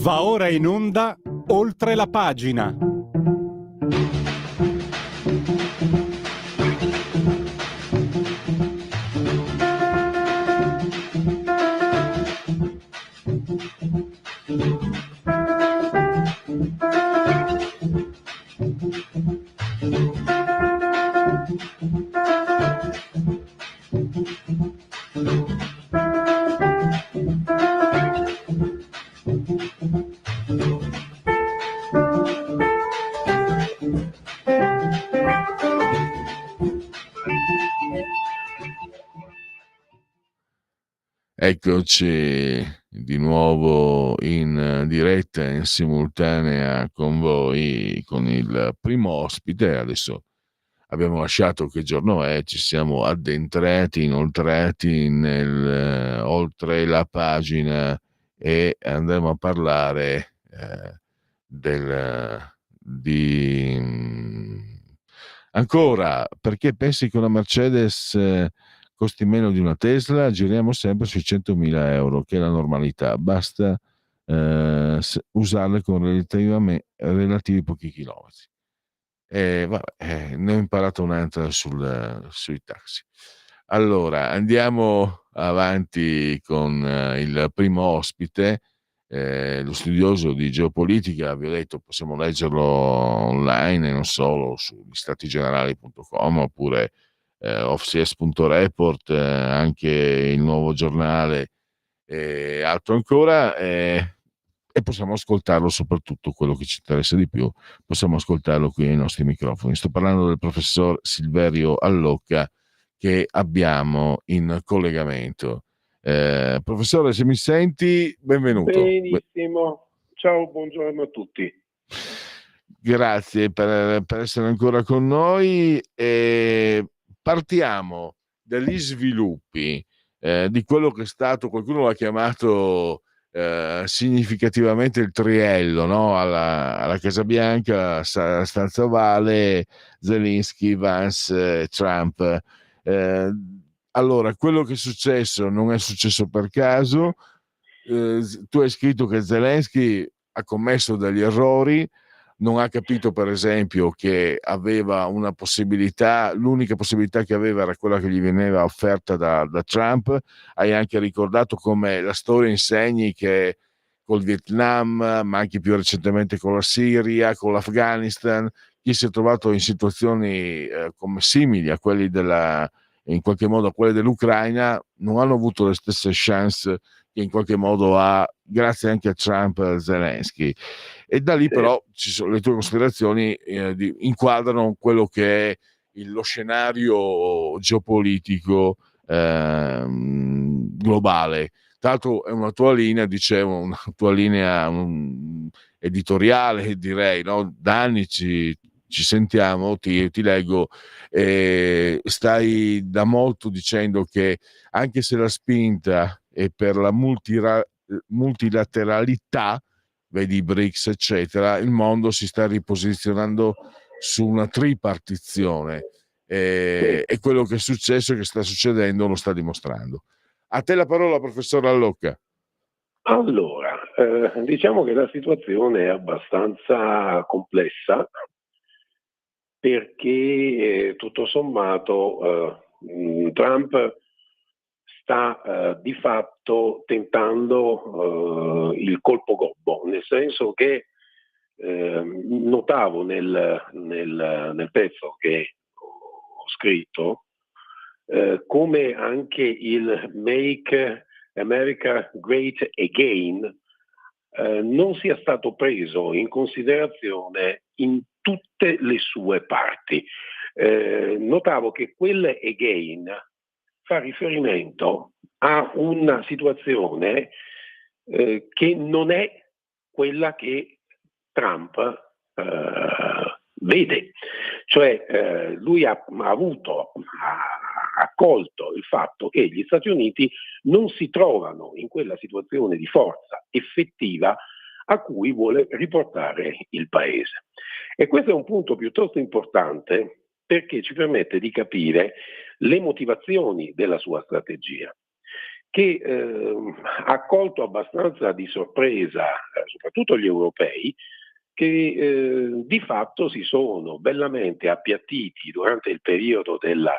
Va ora in onda Oltre la pagina. Eccoci di nuovo in diretta in simultanea con voi, con il primo ospite. Adesso abbiamo lasciato Che giorno è, ci siamo addentrati, inoltrati oltre la pagina e andremo a parlare ancora, perché pensi che una Mercedes costi meno di una Tesla? Giriamo sempre sui 100.000 euro, che è la normalità, basta usarle con relativi pochi chilometri. Ne ho imparato un'altra sui taxi. Allora, andiamo avanti con il primo ospite, lo studioso di geopolitica. Vi ho detto, possiamo leggerlo online e non solo su statigenerali.com oppure offcs.report, anche il Nuovo Giornale e altro ancora, e possiamo ascoltarlo, soprattutto quello che ci interessa di più, possiamo ascoltarlo qui ai nostri microfoni. Sto parlando del professor Silverio Allocca, che abbiamo in collegamento. Professore, se mi senti, benvenuto. Benissimo, ciao, buongiorno a tutti. Grazie per essere ancora con noi. Partiamo dagli sviluppi di quello che è stato, qualcuno l'ha chiamato significativamente il triello, no? alla Casa Bianca, Stanza Ovale, Zelensky, Vance, Trump. Allora, quello che è successo non è successo per caso. Tu hai scritto che Zelensky ha commesso degli errori, non ha capito per esempio che aveva una possibilità, l'unica possibilità che aveva era quella che gli veniva offerta da Trump. Hai anche ricordato come la storia insegni che col Vietnam, ma anche più recentemente con la Siria, con l'Afghanistan, chi si è trovato in situazioni come simili a quelli in qualche modo a quelle dell'Ucraina, non hanno avuto le stesse chance che in qualche modo ha, grazie anche a Trump, Zelensky. E da lì però le tue considerazioni inquadrano quello che è lo scenario geopolitico globale. Tra l'altro è una tua linea, dicevo, una tua linea editoriale, direi, no? Da anni ci sentiamo, ti leggo, stai da molto dicendo che anche se la spinta è per la multilateralità, vedi i BRICS eccetera, il mondo si sta riposizionando su una tripartizione e quello che è successo e che sta succedendo lo sta dimostrando. A te la parola, professor Allocca. Allora, diciamo che la situazione è abbastanza complessa, perché tutto sommato Trump sta di fatto tentando il colpo gobbo, nel senso che notavo nel pezzo che ho scritto come anche il Make America Great Again non sia stato preso in considerazione in tutte le sue parti. Notavo che quel again fa riferimento a una situazione che non è quella che Trump vede. Cioè lui ha accolto il fatto che gli Stati Uniti non si trovano in quella situazione di forza effettiva a cui vuole riportare il paese. E questo è un punto piuttosto importante, perché ci permette di capire le motivazioni della sua strategia. che ha colto abbastanza di sorpresa soprattutto gli europei, che di fatto si sono bellamente appiattiti durante il periodo della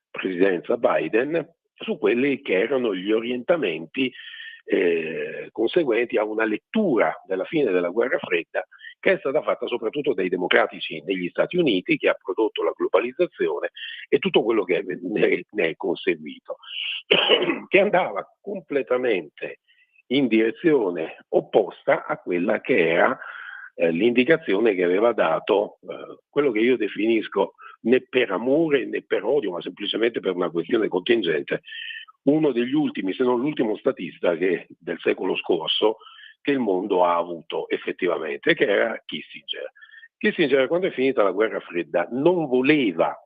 presidenza Biden su quelli che erano gli orientamenti conseguenti a una lettura della fine della guerra fredda che è stata fatta soprattutto dai democratici negli Stati Uniti, che ha prodotto la globalizzazione e tutto quello che ne è conseguito, che andava completamente in direzione opposta a quella che era l'indicazione che aveva dato quello che io definisco né per amore né per odio, ma semplicemente per una questione contingente, uno degli ultimi, se non l'ultimo statista del secolo scorso che il mondo ha avuto effettivamente, che era Kissinger. Kissinger, quando è finita la guerra fredda, non voleva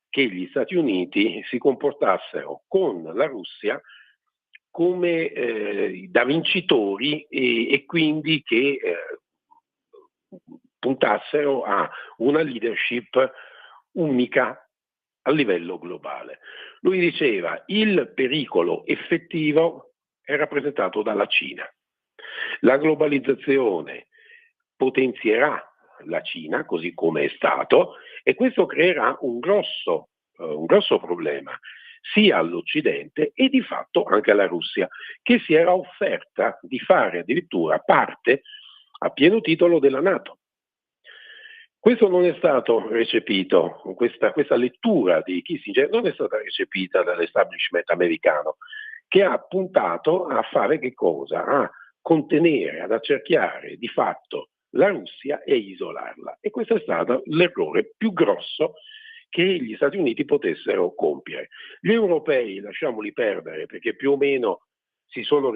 che gli Stati Uniti si comportassero con la Russia come da vincitori e quindi che puntassero a una leadership unica a livello globale. Lui diceva il pericolo effettivo è rappresentato dalla Cina. La globalizzazione potenzierà la Cina, così come è stato, e questo creerà un grosso problema sia all'Occidente e di fatto anche alla Russia, che si era offerta di fare addirittura parte a pieno titolo della NATO. Questo non è stato recepito, questa lettura di Kissinger non è stata recepita dall'establishment americano, che ha puntato a fare che cosa? A contenere, ad accerchiare di fatto la Russia e isolarla. E questo è stato l'errore più grosso che gli Stati Uniti potessero compiere. Gli europei lasciamoli perdere, perché più o meno si stanno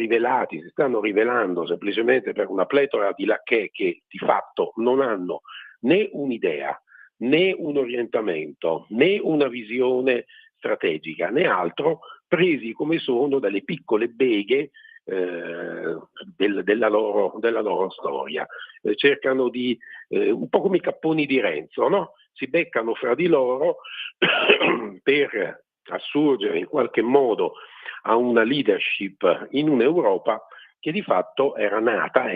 rivelando semplicemente per una pletora di lacchè che di fatto non hanno né un'idea, né un orientamento, né una visione strategica, né altro, presi come sono dalle piccole beghe della loro storia. Cercano di, un po' come i capponi di Renzo, no? Si beccano fra di loro per assurgere in qualche modo a una leadership in un'Europa che di fatto è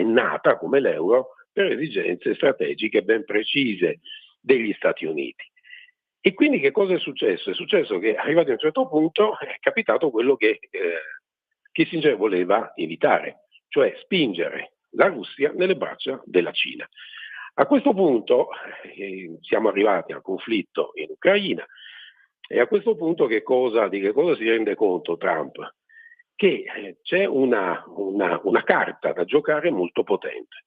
nata come l'euro per esigenze strategiche ben precise degli Stati Uniti. E quindi che cosa è successo? È successo che arrivati a un certo punto è capitato quello che Kissinger voleva evitare, cioè spingere la Russia nelle braccia della Cina. A questo punto siamo arrivati al conflitto in Ucraina e a questo punto di che cosa si rende conto Trump? Che c'è una carta da giocare molto potente.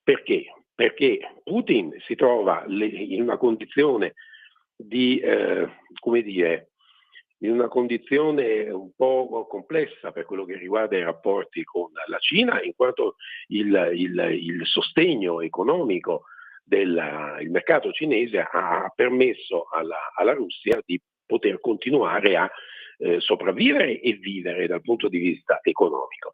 Perché? Perché Putin si trova in una condizione in una condizione un po' complessa per quello che riguarda i rapporti con la Cina, in quanto il sostegno economico il mercato cinese ha permesso alla Russia di poter continuare a sopravvivere e vivere dal punto di vista economico.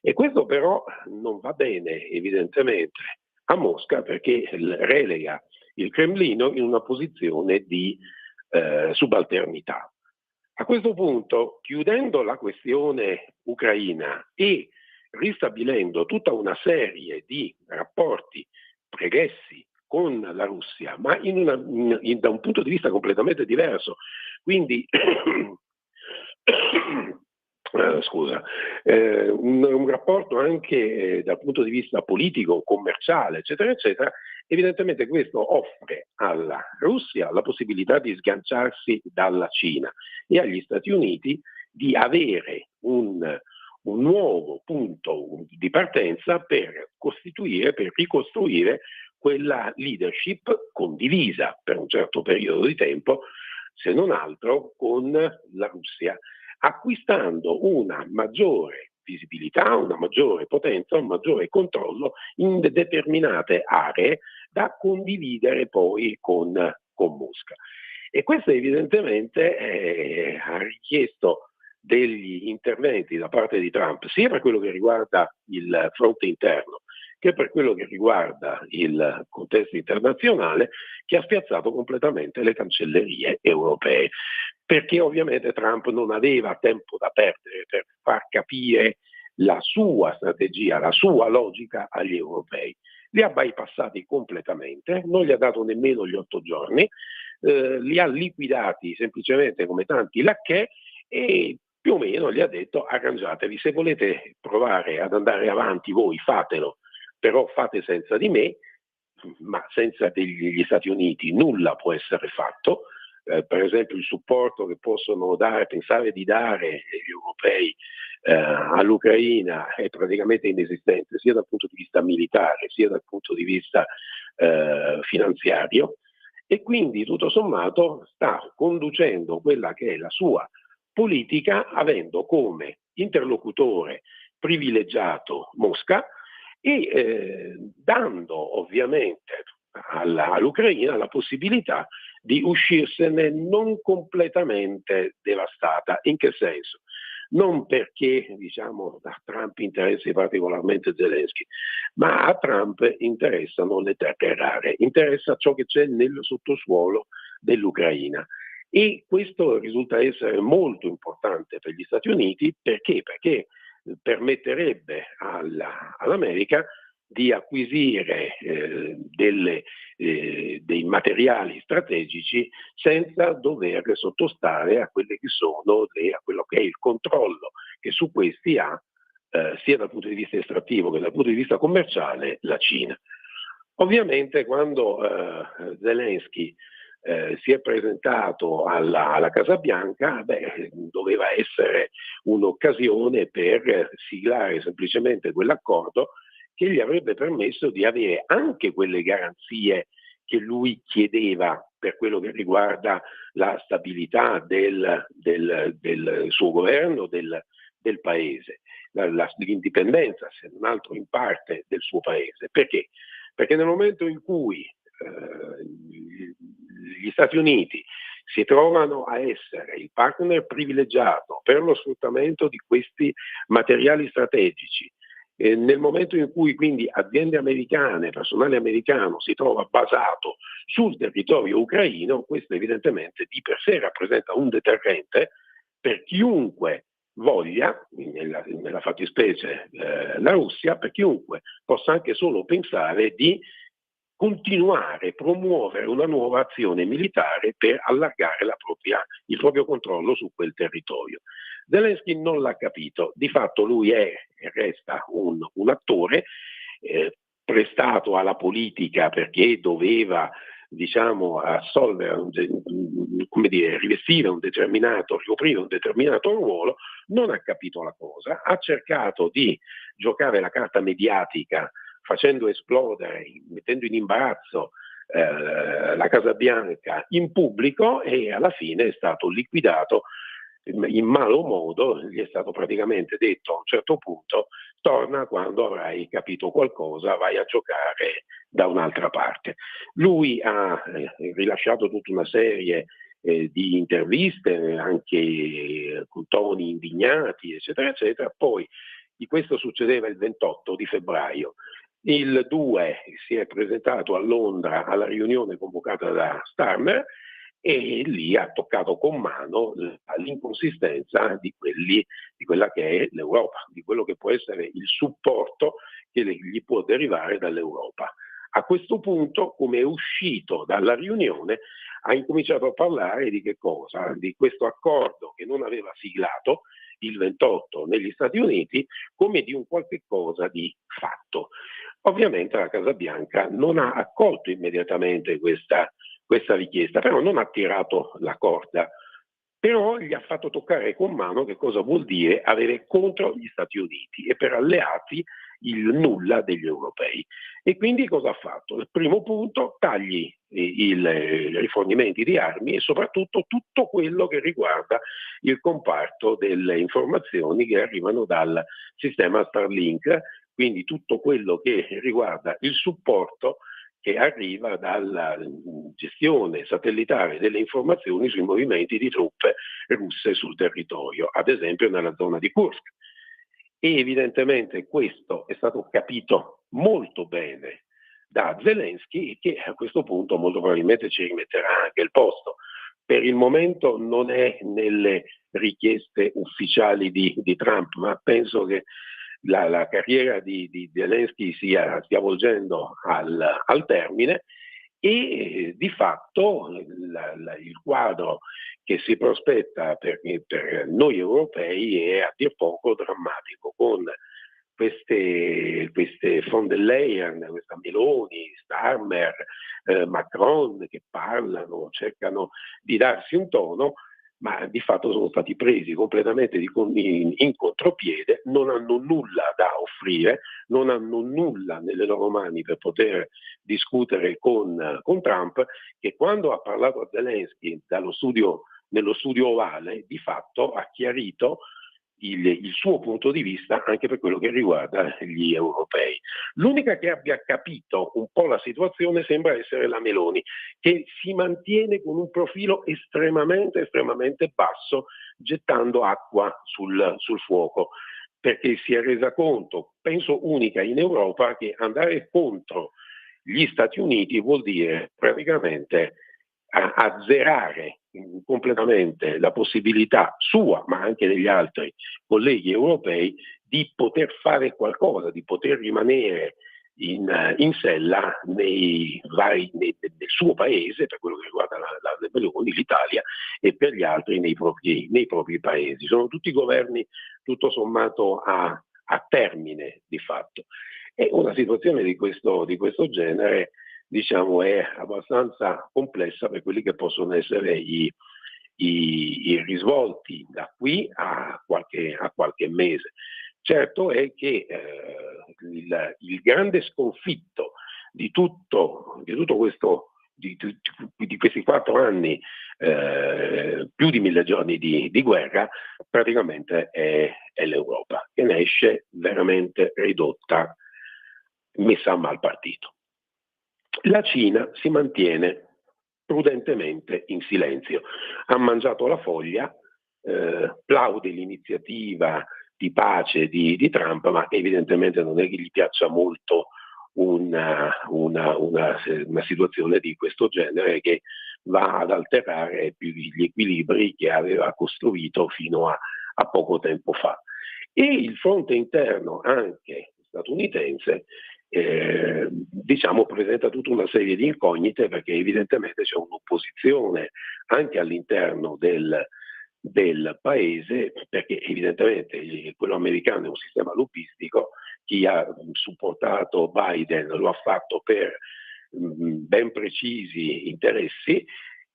E questo però non va bene evidentemente a Mosca, perché relega il Cremlino in una posizione di subalternità. A questo punto, chiudendo la questione ucraina e ristabilendo tutta una serie di rapporti pregressi con la Russia, ma da un punto di vista completamente diverso, quindi un rapporto anche dal punto di vista politico, commerciale, eccetera, eccetera, evidentemente questo offre alla Russia la possibilità di sganciarsi dalla Cina e agli Stati Uniti di avere un nuovo punto di partenza per ricostruire quella leadership condivisa per un certo periodo di tempo, se non altro con la Russia, acquistando una maggiore visibilità, una maggiore potenza, un maggiore controllo in determinate aree da condividere poi con Mosca. E questo evidentemente ha richiesto degli interventi da parte di Trump, sia per quello che riguarda il fronte interno, che per quello che riguarda il contesto internazionale, che ha spiazzato completamente le cancellerie europee, perché ovviamente Trump non aveva tempo da perdere per far capire la sua strategia, la sua logica agli europei. Li ha bypassati completamente, non gli ha dato nemmeno gli 8 giorni, li ha liquidati semplicemente come tanti lacchè e più o meno gli ha detto: arrangiatevi, se volete provare ad andare avanti voi fatelo, però fate senza di me, ma senza gli Stati Uniti nulla può essere fatto. Per esempio il supporto che possono pensare di dare gli europei all'Ucraina è praticamente inesistente, sia dal punto di vista militare sia dal punto di vista finanziario, e quindi tutto sommato sta conducendo quella che è la sua politica, avendo come interlocutore privilegiato Mosca e dando ovviamente all'Ucraina la possibilità di uscirsene non completamente devastata. In che senso? Non perché, diciamo, a Trump interessi particolarmente Zelensky, ma a Trump interessano le terre rare, interessa ciò che c'è nel sottosuolo dell'Ucraina. E questo risulta essere molto importante per gli Stati Uniti, perché permetterebbe all'America di acquisire dei materiali strategici senza dover sottostare a quelle che sono a quello che è il controllo che su questi ha sia dal punto di vista estrattivo che dal punto di vista commerciale la Cina. Ovviamente quando Zelensky si è presentato alla Casa Bianca, doveva essere un'occasione per siglare semplicemente quell'accordo che gli avrebbe permesso di avere anche quelle garanzie che lui chiedeva per quello che riguarda la stabilità del suo governo, del paese, l'indipendenza, se non altro in parte, del suo paese. Perché? Perché nel momento in cui gli Stati Uniti si trovano a essere il partner privilegiato per lo sfruttamento di questi materiali strategici, nel momento in cui quindi aziende americane, personale americano si trova basato sul territorio ucraino, questo evidentemente di per sé rappresenta un deterrente per chiunque voglia, nella fattispecie la Russia, per chiunque possa anche solo pensare di continuare a promuovere una nuova azione militare per allargare il proprio controllo su quel territorio. Zelensky non l'ha capito, di fatto lui è e resta un attore prestato alla politica perché doveva, diciamo, ricoprire un determinato ruolo, non ha capito la cosa, ha cercato di giocare la carta mediatica facendo esplodere, mettendo in imbarazzo la Casa Bianca in pubblico, e alla fine è stato liquidato in malo modo. Gli è stato praticamente detto a un certo punto: torna quando avrai capito qualcosa, vai a giocare da un'altra parte. Lui ha rilasciato tutta una serie di interviste anche con toni indignati, eccetera eccetera. Poi di questo succedeva il 28 di febbraio. Il 2 si è presentato a Londra alla riunione convocata da Starmer e lì ha toccato con mano l'inconsistenza di quella che è l'Europa, di quello che può essere il supporto che gli può derivare dall'Europa. A questo punto, come è uscito dalla riunione, ha incominciato a parlare di che cosa? Di questo accordo che non aveva siglato il 28 negli Stati Uniti, come di un qualche cosa di fatto. Ovviamente la Casa Bianca non ha accolto immediatamente questa richiesta, però non ha tirato la corda, però gli ha fatto toccare con mano che cosa vuol dire avere contro gli Stati Uniti e per alleati il nulla degli europei. E quindi cosa ha fatto? Il primo punto: tagli i rifornimenti di armi e soprattutto tutto quello che riguarda il comparto delle informazioni che arrivano dal sistema Starlink, quindi tutto quello che riguarda il supporto che arriva dalla gestione satellitare delle informazioni sui movimenti di truppe russe sul territorio, ad esempio nella zona di Kursk. E evidentemente questo è stato capito molto bene da Zelensky e che a questo punto molto probabilmente ci rimetterà anche il posto. Per il momento non è nelle richieste ufficiali di Trump, ma penso che la carriera di Zelensky stia volgendo al termine e di fatto il quadro che si prospetta per noi europei è a dir poco drammatico, con queste von der Leyen, questa Meloni, Starmer, Macron che parlano, cercano di darsi un tono, ma di fatto sono stati presi completamente in contropiede, non hanno nulla da offrire, non hanno nulla nelle loro mani per poter discutere con Trump, che quando ha parlato a Zelensky nello studio ovale, di fatto ha chiarito il suo punto di vista anche per quello che riguarda gli europei. L'unica che abbia capito un po' la situazione sembra essere la Meloni, che si mantiene con un profilo estremamente basso, gettando acqua sul fuoco, perché si è resa conto, penso unica in Europa, che andare contro gli Stati Uniti vuol dire praticamente azzerare completamente la possibilità sua, ma anche degli altri colleghi europei, di poter fare qualcosa, di poter rimanere in sella nel suo paese, per quello che riguarda la Meloni, l'Italia, e per gli altri nei propri paesi. Sono tutti governi tutto sommato a termine di fatto. E una situazione di questo genere, diciamo, è abbastanza complessa per quelli che possono essere i risvolti da qui a qualche mese. Certo è che il grande sconfitto di tutto questo, di questi 4 anni, più di 1000 giorni di guerra, praticamente è l'Europa, che ne esce veramente ridotta, messa a mal partito. La Cina si mantiene prudentemente in silenzio, ha mangiato la foglia, plaude l'iniziativa di pace di Trump, ma evidentemente non è che gli piaccia molto una situazione di questo genere, che va ad alterare gli equilibri che aveva costruito fino a poco tempo fa. E il fronte interno, anche statunitense, diciamo, presenta tutta una serie di incognite, perché evidentemente c'è un'opposizione anche all'interno del paese, perché evidentemente quello americano è un sistema lobbistico. Chi ha supportato Biden lo ha fatto per ben precisi interessi,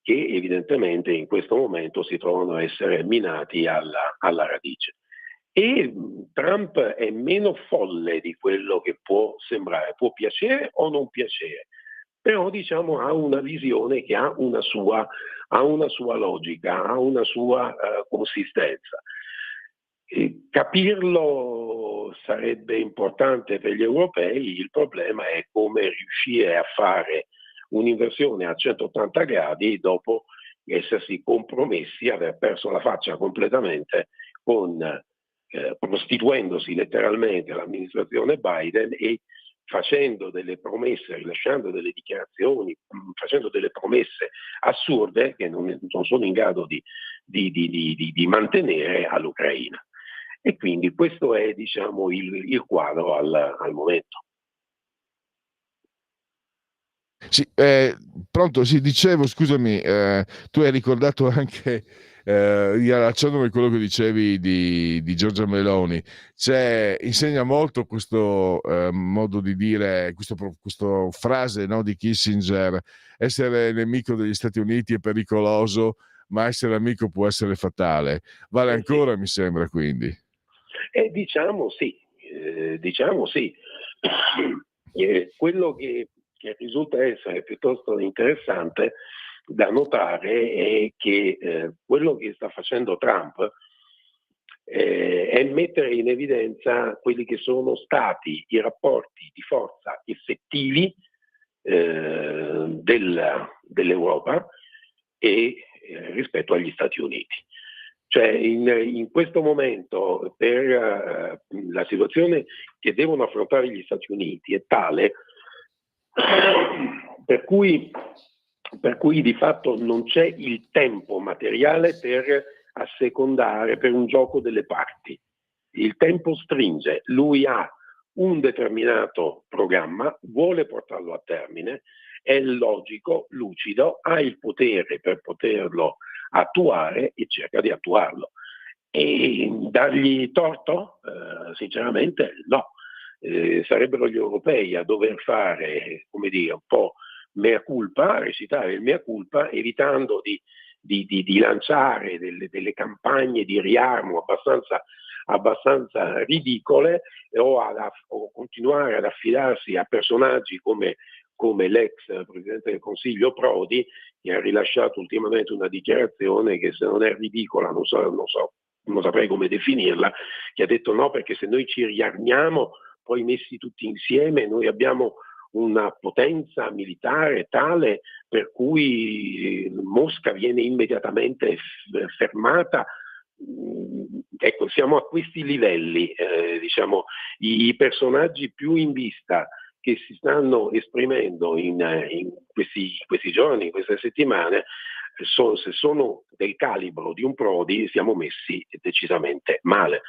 che evidentemente in questo momento si trovano a essere minati alla radice. E Trump è meno folle di quello che può sembrare, può piacere o non piacere, però diciamo ha una visione che ha una sua logica, ha una sua consistenza. Capirlo sarebbe importante per gli europei, il problema è come riuscire a fare un'inversione a 180 gradi dopo essersi compromessi, aver perso la faccia completamente prostituendosi letteralmente l'amministrazione Biden e facendo delle promesse, rilasciando delle dichiarazioni, facendo delle promesse assurde che non sono in grado di mantenere all'Ucraina. E quindi questo è, diciamo, il quadro al momento. Sì, pronto, sì, dicevo, scusami, tu hai ricordato anche, riallacciandomi a quello che dicevi di Giorgia Meloni, insegna molto questo modo di dire, questa frase, no, di Kissinger: essere nemico degli Stati Uniti è pericoloso, ma essere amico può essere fatale. Vale ancora, mi sembra, quindi. Diciamo sì. Quello che risulta essere piuttosto interessante da notare è che quello che sta facendo Trump è mettere in evidenza quelli che sono stati i rapporti di forza effettivi dell'Europa e rispetto agli Stati Uniti. Cioè in questo momento per la situazione che devono affrontare gli Stati Uniti è tale per cui di fatto non c'è il tempo materiale per assecondare, per un gioco delle parti. Il tempo stringe, lui ha un determinato programma, vuole portarlo a termine, è logico, lucido, ha il potere per poterlo attuare e cerca di attuarlo. E dargli torto? Sinceramente no. Sarebbero gli europei a dover fare, come dire, un po' mea culpa, recitare il mea culpa, evitando di lanciare delle campagne di riarmo abbastanza ridicole o continuare ad affidarsi a personaggi come l'ex Presidente del Consiglio Prodi, che ha rilasciato ultimamente una dichiarazione che, se non è ridicola, non saprei come definirla, che ha detto no, perché se noi ci riarmiamo poi messi tutti insieme noi abbiamo una potenza militare tale per cui Mosca viene immediatamente fermata. Ecco, siamo a questi livelli, diciamo, i personaggi più in vista che si stanno esprimendo in questi giorni, in queste settimane, se sono del calibro di un Prodi, siamo messi decisamente male.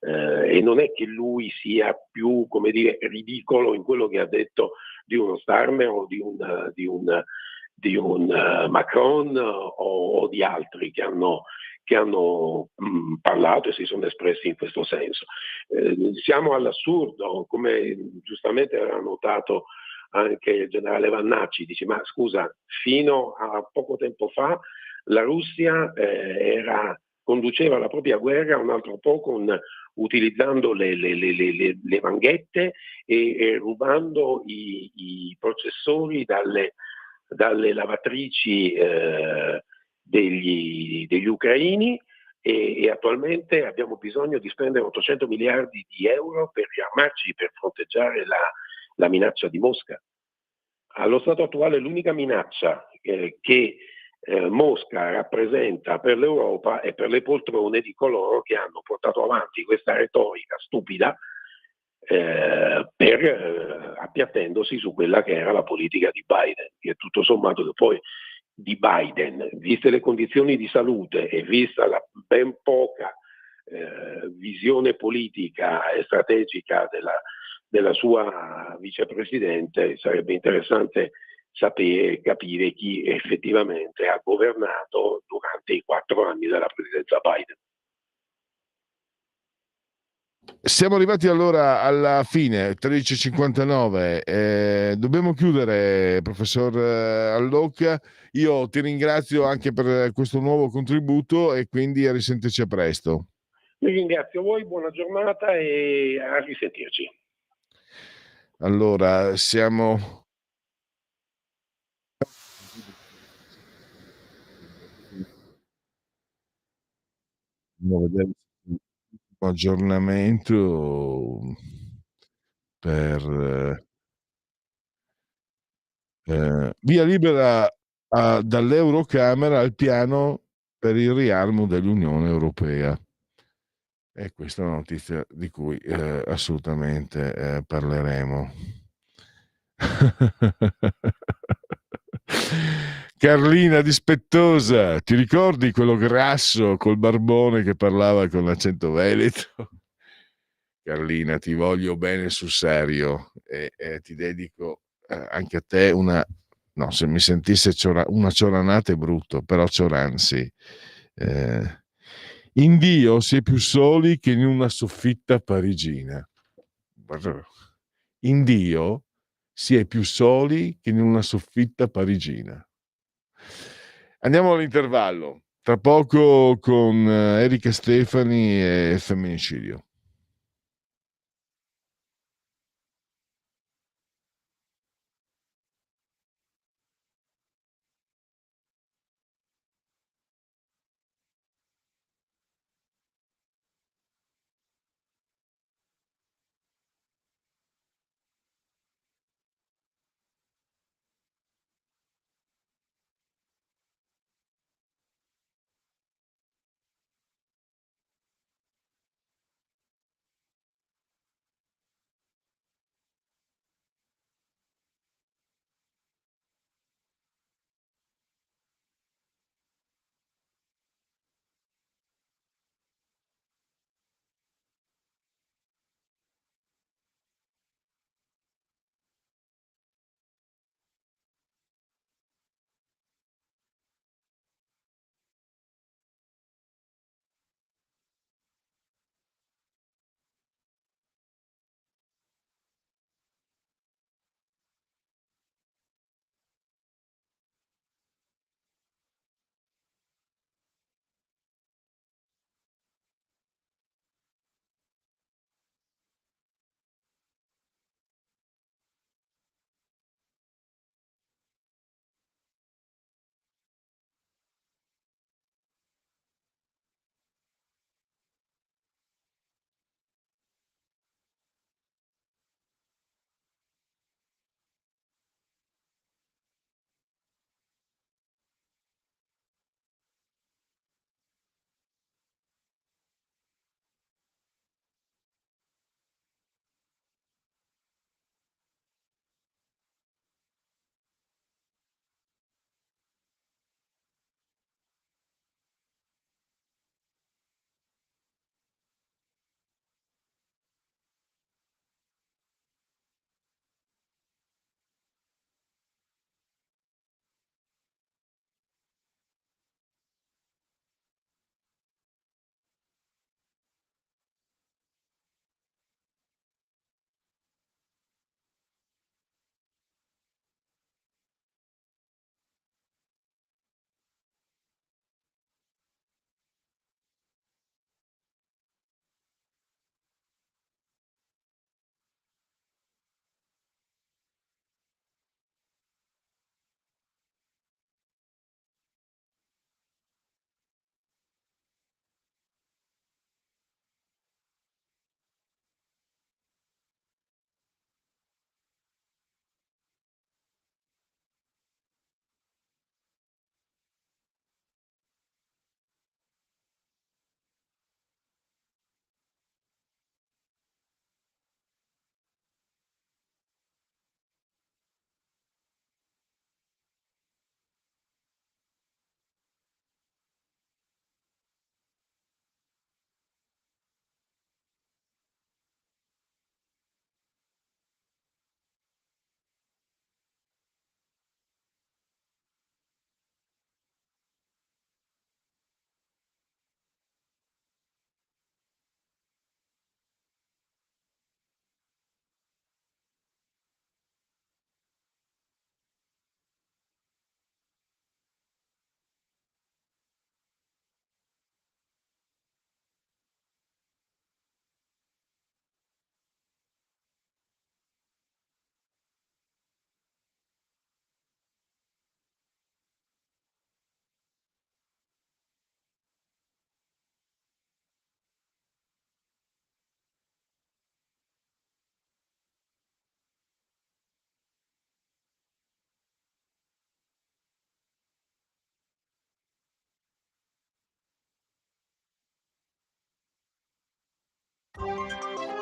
E non è che lui sia più, come dire, ridicolo in quello che ha detto di uno Starmer o di un Macron o di altri che hanno parlato e si sono espressi in questo senso. Siamo all'assurdo, come giustamente aveva notato anche il generale Vannacci, dice ma scusa, fino a poco tempo fa la Russia conduceva la propria guerra un altro po' utilizzando le manghette e rubando i processori dalle lavatrici degli ucraini e attualmente abbiamo bisogno di spendere 800 miliardi di euro per riarmarci, per fronteggiare la minaccia di Mosca. Allo stato attuale l'unica minaccia che Mosca rappresenta per l'Europa e per le poltrone di coloro che hanno portato avanti questa retorica stupida appiattendosi su quella che era la politica di Biden, che tutto sommato poi di Biden, viste le condizioni di salute e vista la ben poca visione politica e strategica della sua vicepresidente, sarebbe interessante sapere e capire chi effettivamente ha governato durante i 4 anni della presidenza Biden. Siamo arrivati allora alla fine, 13:59. Dobbiamo chiudere, professor Allocca. Io ti ringrazio anche per questo nuovo contributo e quindi a risentirci a presto. Vi ringrazio voi, buona giornata e a risentirci. Allora, siamo... Andiamo a vedere un aggiornamento per via libera dall'Eurocamera al piano per il riarmo dell'Unione Europea. E questa è una notizia di cui assolutamente parleremo. Carlina dispettosa, ti ricordi quello grasso col barbone che parlava con l'accento veneto? Carlina, ti voglio bene sul serio e ti dedico anche a te una... No, se mi sentisse una cioranata è brutto, però cioranzi. In Dio si è più soli che in una soffitta parigina. In Dio si è più soli che in una soffitta parigina. Andiamo all'intervallo. Tra poco con Erika Stefani e femminicidio.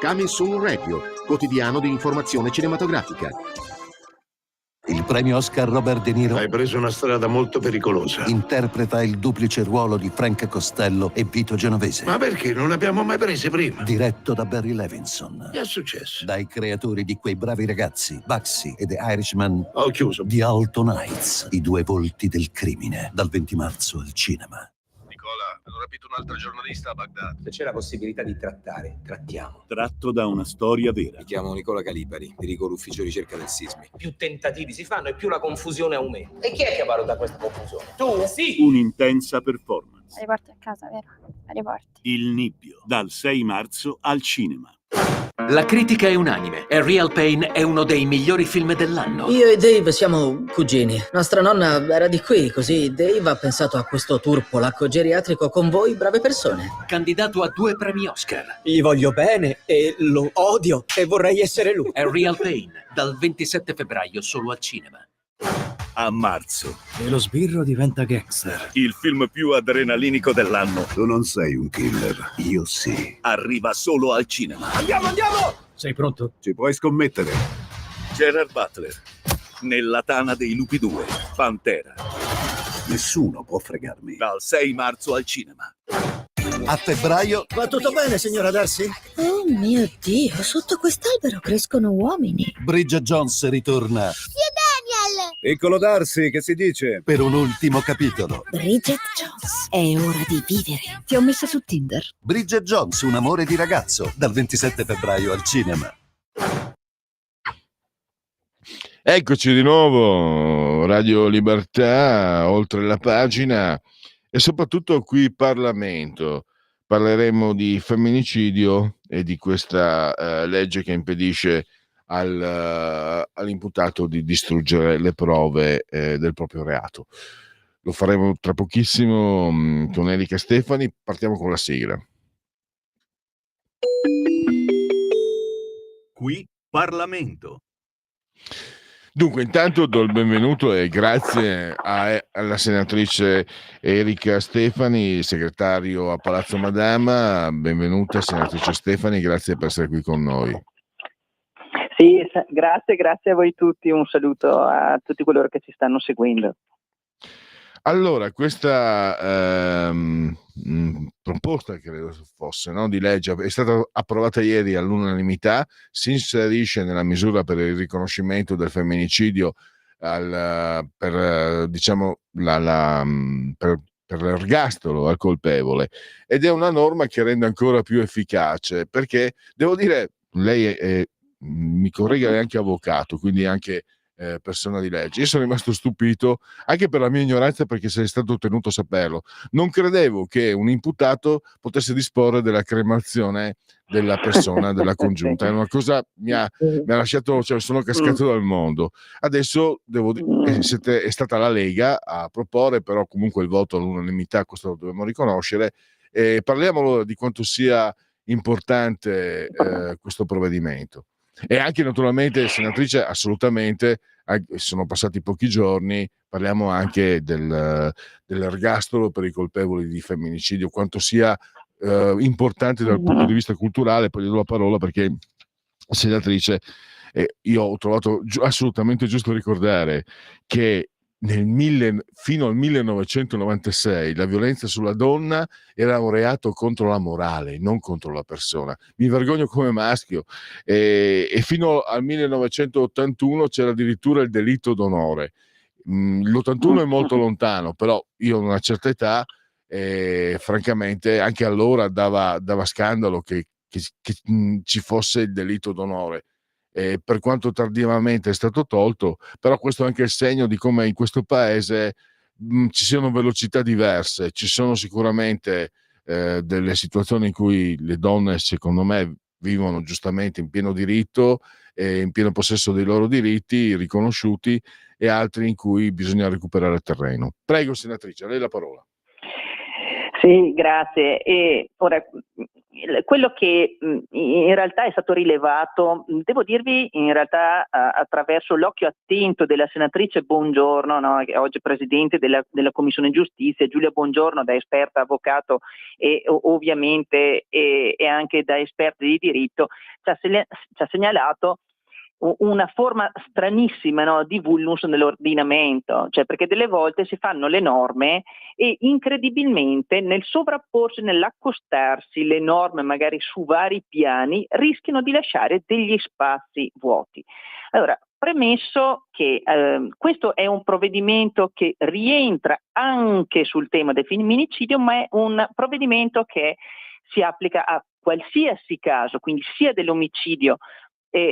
Coming Soon Radio, quotidiano di informazione cinematografica. Il premio Oscar Robert De Niro Hai preso una strada molto pericolosa. interpreta il duplice ruolo di Frank Costello e Vito Genovese. Ma perché non l'abbiamo mai prese prima? Diretto da Barry Levinson. Che è successo? Dai creatori di Quei bravi ragazzi, Bugsy e The Irishman. Ho chiuso. Di Alton Heights, i due volti del crimine, dal 20 marzo al cinema. Nicola, hanno rapito un'altra giornalista a Baghdad. Se c'è la possibilità di trattare, trattiamo. Tratto da una storia vera. Mi chiamo Nicola Calipari, dirigo l'ufficio ricerca del Sismi. Più tentativi si fanno e più la confusione aumenta. E chi è che valuta questa confusione? Tu? Sì! Un'intensa performance. La riporti a casa, vero? La riporti. Il Nibbio, dal 6 marzo al cinema. La critica è unanime e Real Pain è uno dei migliori film dell'anno. Io e Dave siamo cugini. Nostra nonna era di qui, così Dave ha pensato a questo tour polacco geriatrico con voi, brave persone. Candidato a 2 premi Oscar. Gli voglio bene e lo odio e vorrei essere lui. È Real Pain, dal 27 febbraio solo al cinema. A marzo, E lo sbirro diventa gangster. il film più adrenalinico dell'anno Tu non sei un killer, io sì. arriva solo al cinema. Andiamo! Sei pronto? Ci puoi scommettere. Gerard Butler, nella tana dei lupi 2, Pantera, Nessuno può fregarmi. dal 6 marzo al cinema. A febbraio Va tutto bene, signora Darcy? Oh mio Dio, sotto quest'albero crescono uomini. Bridget Jones ritorna Piccolo Darcy, che si dice? per un ultimo capitolo. Bridget Jones, è ora di vivere. Ti ho messa su Tinder. Bridget Jones, un amore di ragazzo, dal 27 febbraio al cinema. Eccoci di nuovo, Radio Libertà, oltre la pagina e soprattutto qui Parlamento. Parleremo di femminicidio e di questa legge che impedisce all'imputato di distruggere le prove del proprio reato. Lo faremo tra pochissimo con Erika Stefani. Partiamo con la sigla. Qui Parlamento. Dunque, intanto do il benvenuto e grazie alla senatrice Erika Stefani, segretario a Palazzo Madama. Benvenuta senatrice Stefani, grazie per essere qui con noi. Sì, grazie a voi tutti, un saluto a tutti coloro che ci stanno seguendo. Allora, questa proposta, credo fosse, no, di legge, è stata approvata ieri all'unanimità, si inserisce nella misura per il riconoscimento del femminicidio per l'ergastolo al colpevole, ed è una norma che rende ancora più efficace, perché devo dire, lei mi corregga, è anche avvocato, quindi anche persona di legge. Io sono rimasto stupito anche per la mia ignoranza, perché sei stato tenuto a saperlo. Non credevo che un imputato potesse disporre della cremazione della persona, della congiunta. È una cosa mi ha lasciato, cioè sono cascato dal mondo. Adesso devo dire è stata la Lega a proporre, però comunque il voto all'unanimità, questo lo dobbiamo riconoscere. Parliamo allora di quanto sia importante questo provvedimento. E anche naturalmente, senatrice, assolutamente, sono passati pochi giorni, parliamo anche dell'ergastolo per i colpevoli di femminicidio, quanto sia importante dal punto di vista culturale. Poi gli do la parola perché, senatrice, io ho trovato assolutamente giusto ricordare che fino al 1996 la violenza sulla donna era un reato contro la morale, non contro la persona. Mi vergogno come maschio, e fino al 1981 c'era addirittura il delitto d'onore. L'81 è molto lontano, però io a una certa età, francamente anche allora dava scandalo che ci fosse il delitto d'onore. Per quanto tardivamente è stato tolto, però questo è anche il segno di come in questo paese ci siano velocità diverse. Ci sono sicuramente delle situazioni in cui le donne, secondo me, vivono giustamente in pieno diritto e in pieno possesso dei loro diritti riconosciuti, e altri in cui bisogna recuperare terreno. Prego, senatrice, a lei la parola. Sì, Sì, grazie. E ora, quello che in realtà è stato rilevato, devo dirvi in realtà attraverso l'occhio attento della senatrice Bongiorno, no, che è oggi presidente della Commissione Giustizia, Giulia Bongiorno, da esperta avvocato e ovviamente e anche da esperta di diritto, ci ha segnalato una forma stranissima, no, di vulnus nell'ordinamento, cioè perché delle volte si fanno le norme e incredibilmente nel sovrapporsi, nell'accostarsi le norme magari su vari piani rischiano di lasciare degli spazi vuoti. Allora, premesso che questo è un provvedimento che rientra anche sul tema del femminicidio, ma è un provvedimento che si applica a qualsiasi caso, quindi sia dell'omicidio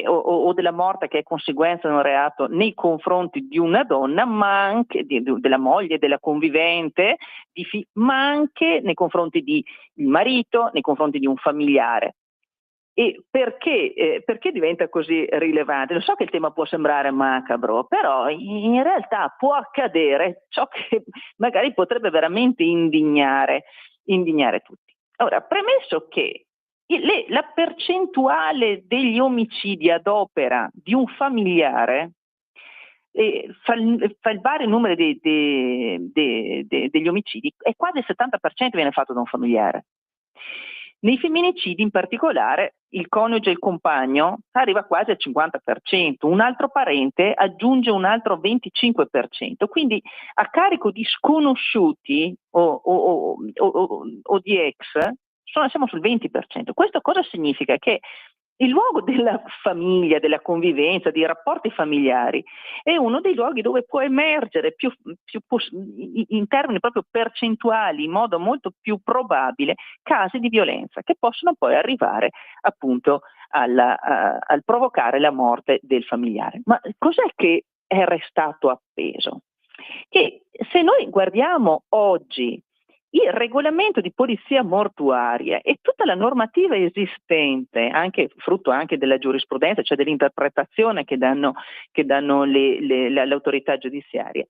o della morte che è conseguenza di un reato nei confronti di una donna, ma anche della moglie, della convivente, ma anche nei confronti di il marito, nei confronti di un familiare. E perché diventa così rilevante? Lo so che il tema può sembrare macabro, però in realtà può accadere ciò che magari potrebbe veramente indignare tutti. Ora, premesso che la percentuale degli omicidi ad opera di un familiare fra il vario numero degli omicidi è quasi il 70% viene fatto da un familiare. Nei femminicidi in particolare il coniuge e il compagno arriva quasi al 50%, un altro parente aggiunge un altro 25%, quindi a carico di sconosciuti o di ex siamo sul 20%. Questo cosa significa? Che il luogo della famiglia, della convivenza, dei rapporti familiari è uno dei luoghi dove può emergere in termini proprio percentuali, in modo molto più probabile, casi di violenza che possono poi arrivare appunto al provocare la morte del familiare. Ma cos'è che è restato appeso? Che se noi guardiamo oggi il regolamento di polizia mortuaria e tutta la normativa esistente, anche frutto anche della giurisprudenza, cioè dell'interpretazione che danno le autorità giudiziarie,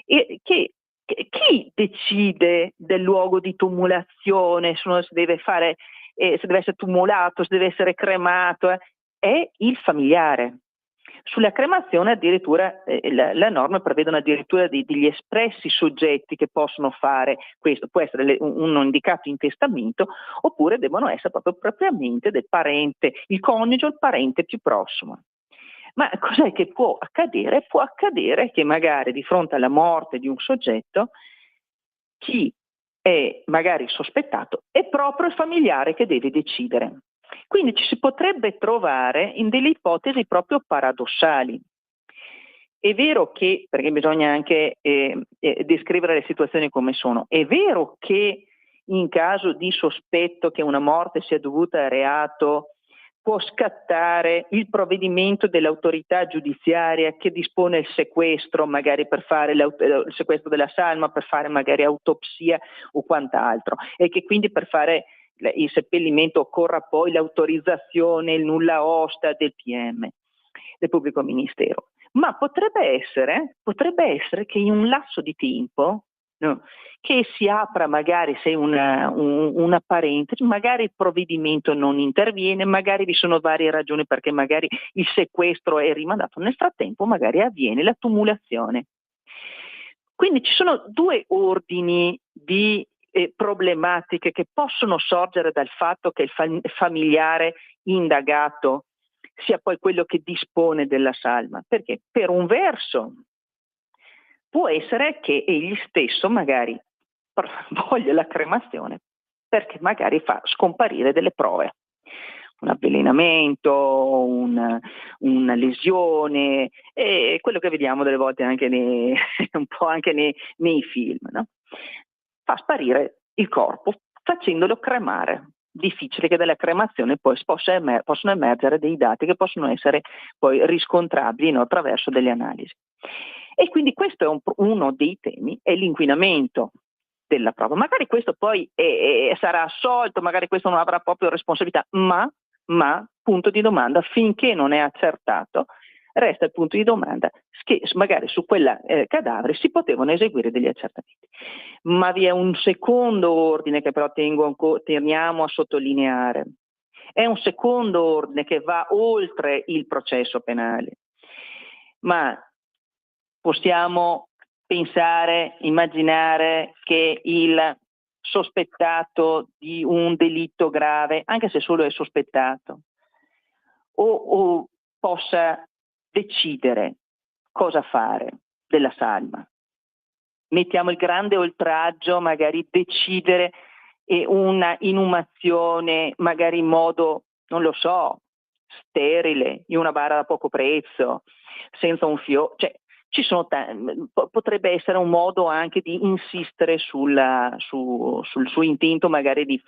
e chi decide del luogo di tumulazione, se deve essere tumulato, se deve essere cremato, è il familiare. Sulla cremazione addirittura la norma prevedono addirittura degli espressi soggetti che possono fare questo, può essere uno indicato in testamento oppure devono essere proprio propriamente del parente, il coniuge o il parente più prossimo. Ma cos'è che può accadere? Può accadere che magari di fronte alla morte di un soggetto chi è magari sospettato è proprio il familiare che deve decidere. Quindi ci si potrebbe trovare in delle ipotesi proprio paradossali. È vero che, perché bisogna anche descrivere le situazioni come sono, è vero che in caso di sospetto che una morte sia dovuta a reato può scattare il provvedimento dell'autorità giudiziaria che dispone il sequestro, magari per fare il sequestro della salma, per fare magari autopsia o quant'altro, e che quindi per fare il seppellimento occorra poi l'autorizzazione, il nulla osta del PM, del pubblico ministero. Ma potrebbe essere che in un lasso di tempo, no, che si apra magari se una parentesi, magari il provvedimento non interviene, magari vi sono varie ragioni perché magari il sequestro è rimandato, nel frattempo magari avviene la tumulazione. Quindi ci sono due ordini di problematiche che possono sorgere dal fatto che il familiare indagato sia poi quello che dispone della salma, perché per un verso può essere che egli stesso magari voglia la cremazione perché magari fa scomparire delle prove, un avvelenamento, una lesione, e quello che vediamo delle volte anche un po' anche nei film, no? Fa sparire il corpo facendolo cremare. Difficile che dalla cremazione poi possono emergere dei dati che possono essere poi riscontrabili, no, attraverso delle analisi. E quindi questo è uno dei temi, è l'inquinamento della prova. Magari questo poi sarà assolto, magari questo non avrà proprio responsabilità, ma punto di domanda, finché non è accertato, resta il punto di domanda che magari su quella cadavere si potevano eseguire degli accertamenti. Ma vi è un secondo ordine che però teniamo a sottolineare. È un secondo ordine che va oltre il processo penale. Ma possiamo pensare, immaginare che il sospettato di un delitto grave, anche se solo è sospettato, o possa decidere cosa fare della salma. Mettiamo il grande oltraggio, magari decidere una inumazione, magari in modo, non lo so, sterile, in una bara da poco prezzo, senza un fiore, cioè ci sono potrebbe essere un modo anche di insistere sul suo intento, magari di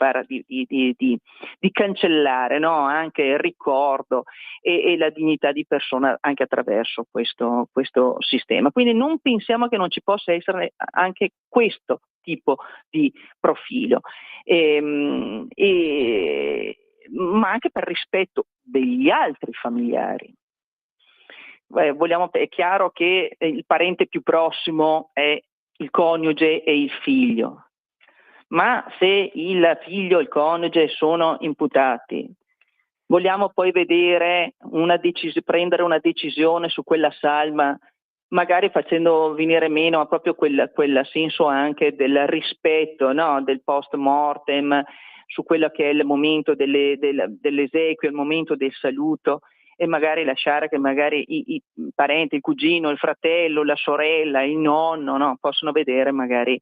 cancellare, no? Anche il ricordo e la dignità di persona anche attraverso questo sistema. Quindi non pensiamo che non ci possa essere anche questo tipo di profilo, ma anche per rispetto degli altri familiari. È chiaro che il parente più prossimo è il coniuge e il figlio, ma se il figlio e il coniuge sono imputati, vogliamo poi vedere prendere una decisione su quella salma, magari facendo venire meno a proprio quel senso anche del rispetto, no? Del post mortem, su quello che è il momento dell'esequio, il momento del saluto, e magari lasciare che magari i parenti, il cugino, il fratello, la sorella, il nonno, no? Possono vedere magari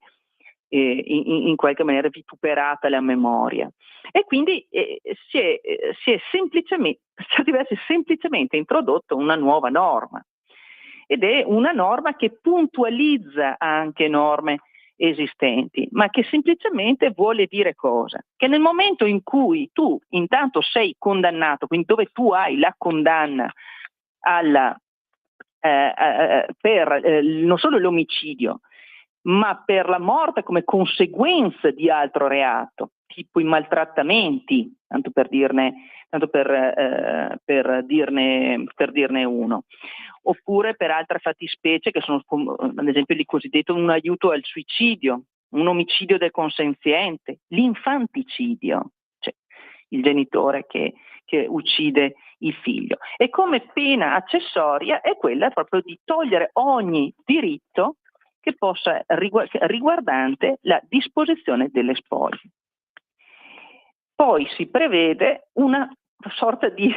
in qualche maniera vituperata la memoria. E quindi si è semplicemente introdotto una nuova norma, ed è una norma che puntualizza anche norme esistenti, ma che semplicemente vuole dire cosa? Che nel momento in cui tu intanto sei condannato, quindi dove tu hai la condanna per non solo l'omicidio, ma per la morte come conseguenza di altro reato, tipo i maltrattamenti, tanto per dirne uno, oppure per altre fattispecie che sono ad esempio il cosiddetto un aiuto al suicidio, un omicidio del consenziente, l'infanticidio, cioè il genitore che uccide il figlio. E come pena accessoria è quella proprio di togliere ogni diritto che possa riguardante la disposizione delle spoglie. Poi si prevede una sorta di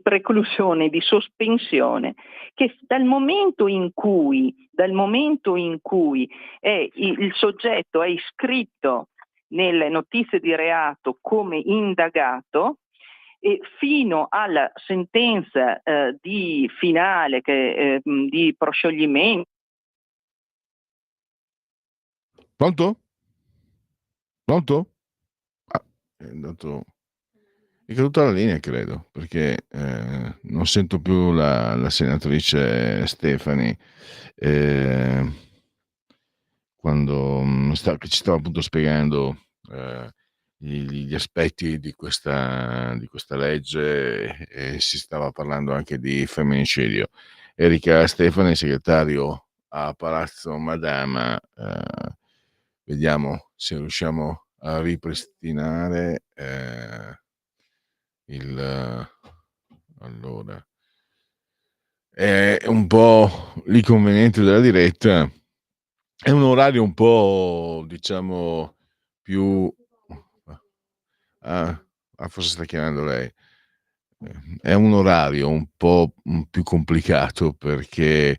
preclusione, di sospensione, che dal momento in cui il soggetto è iscritto nelle notizie di reato come indagato, e fino alla sentenza di finale di proscioglimento. Pronto? È caduta la linea, credo, perché non sento più la senatrice Stefani quando ci stava appunto spiegando gli aspetti di questa legge, e si stava parlando anche di femminicidio. Erika Stefani, segretario a Palazzo Madama, vediamo se riusciamo a ripristinare allora è un po' l'inconveniente della diretta, è un orario un po', diciamo, più forse sta chiamando lei, è un orario un po' più complicato, perché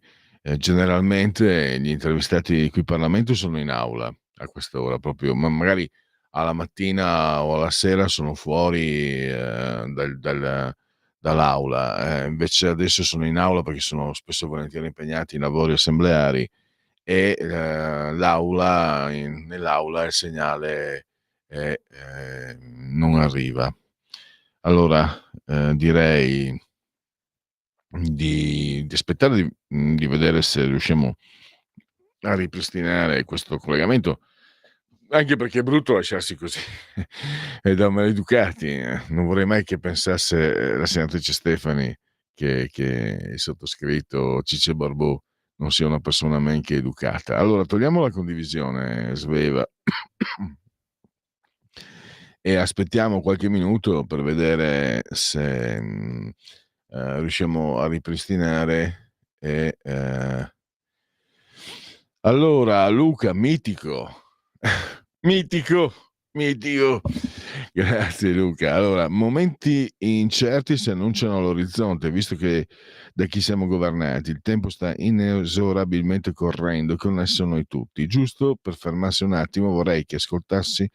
generalmente gli intervistati qui in Parlamento sono in aula a quest'ora, proprio, ma magari alla mattina o alla sera sono fuori dall'aula, invece adesso sono in aula perché sono spesso e volentieri impegnati in lavori assembleari, e nell'aula il segnale non arriva. Allora direi di aspettare di vedere se riusciamo a ripristinare questo collegamento, anche perché è brutto lasciarsi così è da maleducati. Non vorrei mai che pensasse la senatrice Stefani che il sottoscritto Ciccio Barbò non sia una persona men che educata. Allora, togliamo la condivisione, Sveva, e aspettiamo qualche minuto per vedere se riusciamo a ripristinare. Allora, Luca, mitico. Mitico. Grazie Luca. Allora, momenti incerti si annunciano all'orizzonte, visto che da chi siamo governati il tempo sta inesorabilmente correndo, connesso a noi tutti. Giusto per fermarsi un attimo, vorrei che ascoltassi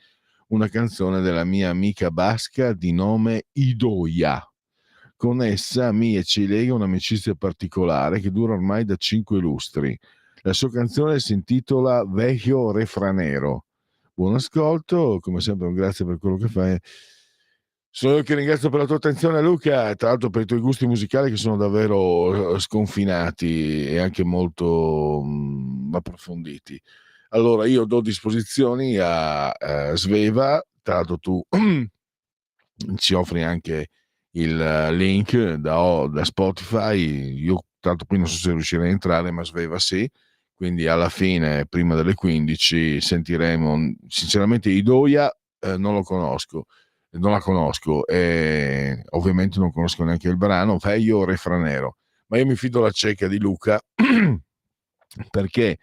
una canzone della mia amica basca di nome Idoia. Con essa mi e ci lega un'amicizia particolare che dura ormai da 5 lustri. La sua canzone si intitola Vecchio Refranero. Buon ascolto, come sempre un grazie per quello che fai. Sono io che ringrazio per la tua attenzione, Luca, e tra l'altro per i tuoi gusti musicali che sono davvero sconfinati e anche molto approfonditi. Allora io do disposizioni a Sveva, tra l'altro tu ci offri anche il link da Spotify, io tanto poi non so se riuscirei a entrare, ma Sveva sì, quindi alla fine prima delle 15 sentiremo. Sinceramente Idoia non la conosco e ovviamente non conosco neanche il brano Vecchio Refranero, ma io mi fido la cieca di Luca perché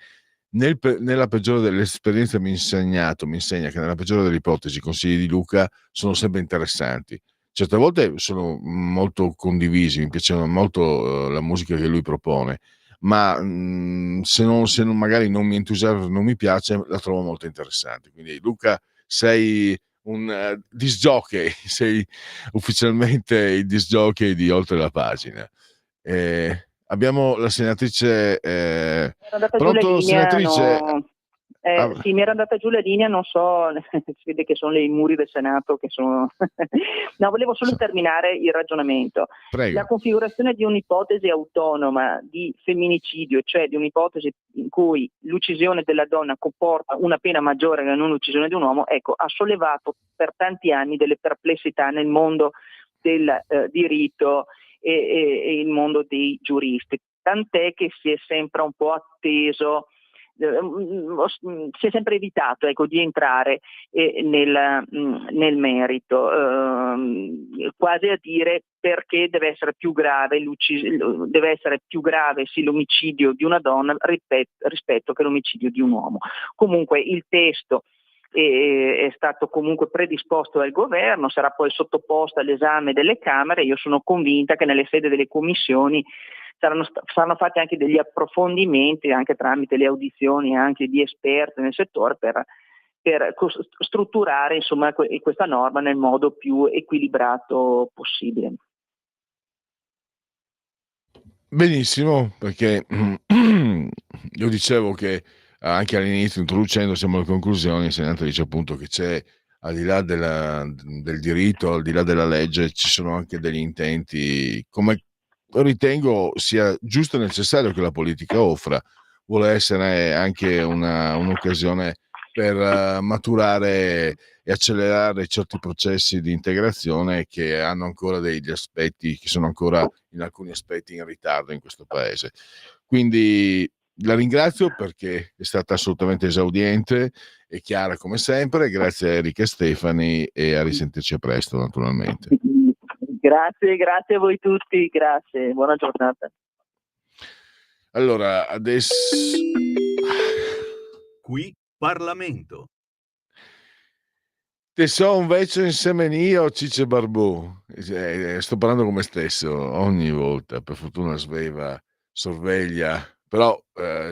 nella peggiore delle esperienze mi insegna che nella peggiore delle ipotesi i consigli di Luca sono sempre interessanti. Certe volte sono molto condivisi, mi piace molto la musica che lui propone, ma se non magari non mi entusiasma, non mi piace, la trovo molto interessante. Quindi Luca, sei un disc jockey, sei ufficialmente il disc jockey di Oltre la Pagina. Abbiamo la senatrice. Pronto, senatrice? Sì, mi era andata giù la linea, non so, si vede che sono i muri del Senato che sono. No, volevo solo terminare il ragionamento. Prego. La configurazione di un'ipotesi autonoma di femminicidio, cioè di un'ipotesi in cui l'uccisione della donna comporta una pena maggiore che non l'uccisione di un uomo, ecco, ha sollevato per tanti anni delle perplessità nel mondo del diritto e il mondo dei giuristi, tant'è che si è sempre un po' atteso, si è sempre evitato, ecco, di entrare nel merito, quasi a dire perché deve essere più grave sì, l'omicidio di una donna rispetto che l'omicidio di un uomo. Comunque il testo è stato comunque predisposto dal governo, sarà poi sottoposto all'esame delle Camere. Io sono convinta che nelle sedi delle commissioni saranno fatti anche degli approfondimenti, anche tramite le audizioni anche di esperti nel settore, per strutturare insomma questa norma nel modo più equilibrato possibile. Benissimo, perché io dicevo che anche all'inizio, introducendo, siamo alle conclusioni, il Senato dice appunto che c'è, al di là del diritto, al di là della legge, ci sono anche degli intenti, come ritengo sia giusto e necessario che la politica offra. Vuole essere anche un'occasione per maturare e accelerare certi processi di integrazione che hanno ancora degli aspetti, che sono ancora in alcuni aspetti in ritardo in questo paese. Quindi la ringrazio perché è stata assolutamente esaudiente e chiara come sempre. Grazie a Erika e Stefani e a risentirci presto naturalmente. Grazie a voi tutti, grazie, buona giornata. Allora, adesso qui Parlamento. Te so invece insieme io, Ciccio Barbù. Sto parlando con me stesso ogni volta, per fortuna Sveva sorveglia, però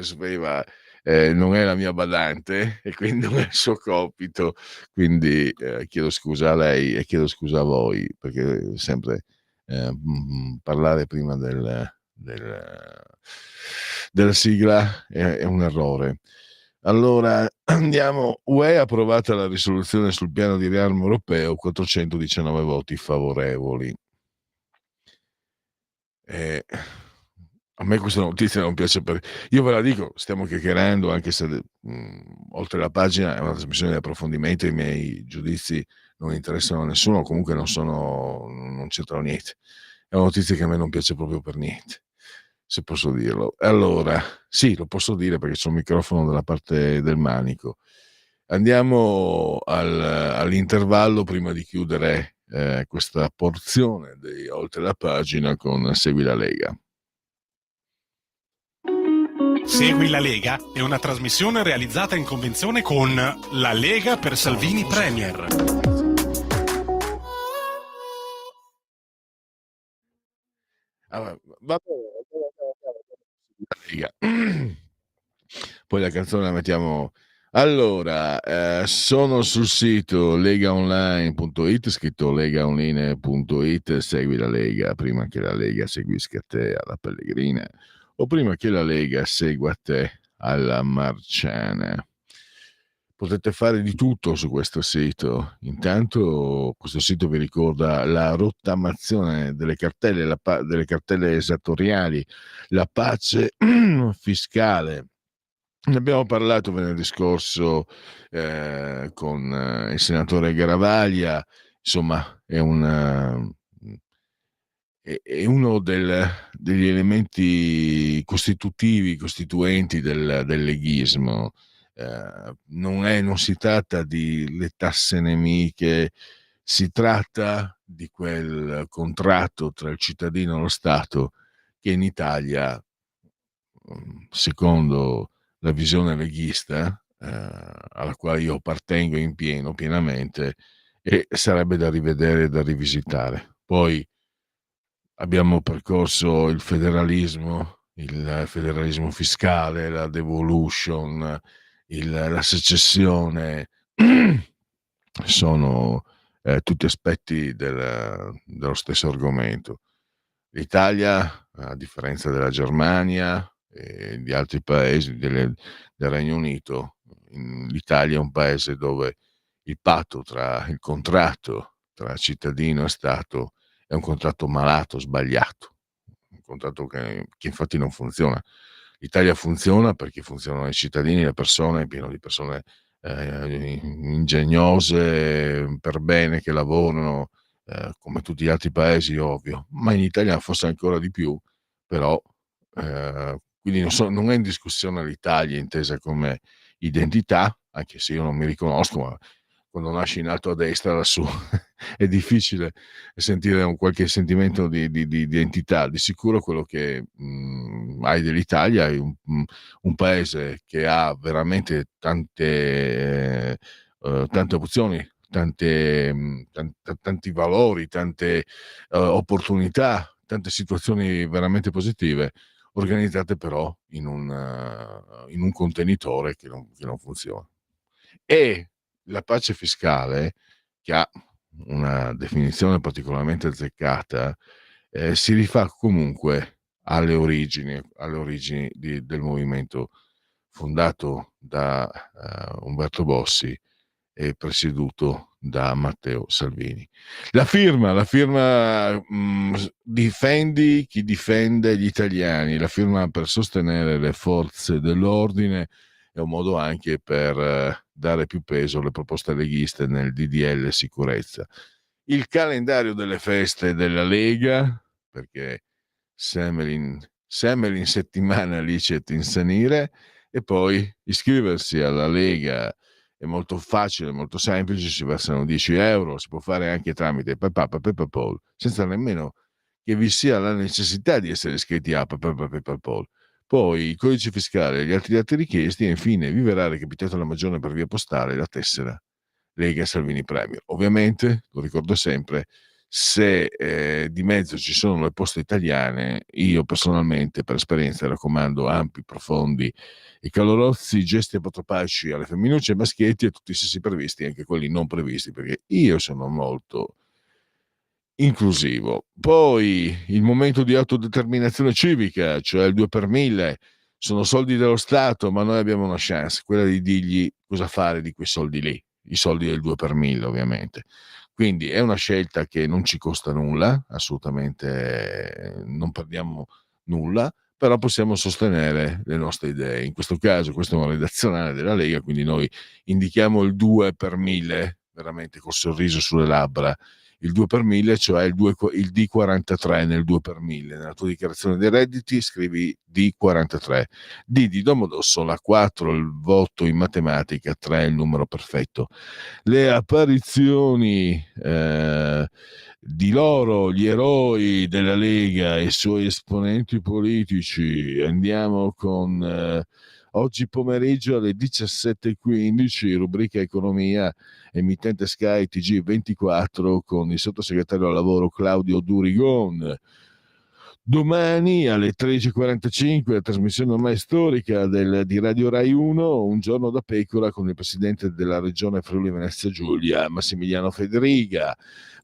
Sveva non è la mia badante e quindi non è il suo compito, quindi chiedo scusa a lei e chiedo scusa a voi, perché sempre parlare prima della sigla è un errore. Allora andiamo. UE ha approvata la risoluzione sul piano di riarmo europeo, 419 voti favorevoli. A me questa notizia non piace, io ve la dico, stiamo chiacchierando, anche se Oltre la Pagina è una trasmissione di approfondimento, i miei giudizi non interessano a nessuno, comunque non c'entrano niente, è una notizia che a me non piace proprio per niente. se posso dirlo. Allora, sì, lo posso dire perché c'è un microfono dalla parte del manico. Andiamo all'intervallo prima di chiudere questa porzione di Oltre la pagina con Segui la Lega. Segui la Lega è una trasmissione realizzata in convenzione con La Lega per Salvini Premier. Allora, poi la canzone la mettiamo. Allora, sono sul sito legaonline.it, scritto legaonline.it, segui la Lega prima che la Lega seguisca te alla Pellegrina, o prima che la Lega segua te alla Marciana. Potete fare di tutto su questo sito. Intanto questo sito vi ricorda la rottamazione delle cartelle, delle cartelle esattoriali, la pace fiscale. Ne abbiamo parlato venerdì scorso con il senatore Garavaglia. Insomma, è uno degli elementi costituenti del leghismo. Non si tratta di le tasse nemiche, si tratta di quel contratto tra il cittadino e lo Stato che in Italia, secondo la visione leghista, alla quale io appartengo pienamente, e sarebbe da rivedere e da rivisitare. Poi abbiamo percorso il federalismo fiscale, la devolution, la secessione, sono tutti aspetti dello stesso argomento. L'Italia, a differenza della Germania e di altri paesi del Regno Unito, l'Italia è un paese dove il contratto tra cittadino e Stato è un contratto malato, sbagliato, un contratto che infatti non funziona. L'Italia funziona perché funzionano i cittadini, le persone, è pieno di persone ingegnose, per bene, che lavorano, come tutti gli altri paesi, ovvio, ma in Italia forse ancora di più, però quindi non è in discussione l'Italia intesa come identità, anche se io non mi riconosco, ma quando nasci in alto a destra lassù è difficile sentire qualche sentimento di identità. Di sicuro quello che hai dell'Italia è un paese che ha veramente tante opzioni, tanti valori, tante opportunità, tante situazioni veramente positive, organizzate però in un contenitore che non funziona. E la pace fiscale, che ha una definizione particolarmente azzeccata, si rifà comunque alle origini del movimento fondato da Umberto Bossi e presieduto da Matteo Salvini. La firma difendi chi difende gli italiani, la firma per sostenere le forze dell'ordine, è un modo anche per dare più peso alle proposte leghiste nel DDL sicurezza. Il calendario delle feste della Lega, perché Semelin settimana licet insanire, e poi iscriversi alla Lega è molto facile, molto semplice, si versano 10 euro, si può fare anche tramite PayPal, senza nemmeno che vi sia la necessità di essere iscritti a PayPal. Poi il codice fiscale e gli altri dati richiesti, e infine vi verrà recapitata la maggiore per via postale la tessera Lega Salvini Premier. Ovviamente, lo ricordo sempre, se di mezzo ci sono le poste italiane, io personalmente per esperienza raccomando ampi, profondi e calorosi gesti apotropaci alle femminucce e maschietti e tutti i sessi previsti, anche quelli non previsti, perché io sono molto inclusivo. Poi il momento di autodeterminazione civica, cioè il 2 per 1000, sono soldi dello Stato, ma noi abbiamo una chance, quella di dirgli cosa fare di quei soldi lì, i soldi del 2 per 1000 ovviamente. Quindi è una scelta che non ci costa nulla, assolutamente non perdiamo nulla, però possiamo sostenere le nostre idee. In questo caso questo è un redazionale della Lega, quindi noi indichiamo il 2 per 1000, veramente col sorriso sulle labbra, il 2 per 1000, cioè il D43 nel 2 per 1000. Nella tua dichiarazione dei redditi scrivi D43. D di Domodossola, 4 il voto in matematica, 3 il numero perfetto. Le apparizioni di loro, gli eroi della Lega e i suoi esponenti politici. Andiamo con oggi pomeriggio alle 17:15, rubrica Economia, emittente Sky TG24 con il sottosegretario al lavoro Claudio Durigon. Domani alle 13:45 la trasmissione ormai storica di Radio Rai 1, Un giorno da pecora, con il presidente della regione Friuli Venezia Giulia, Massimiliano Federiga.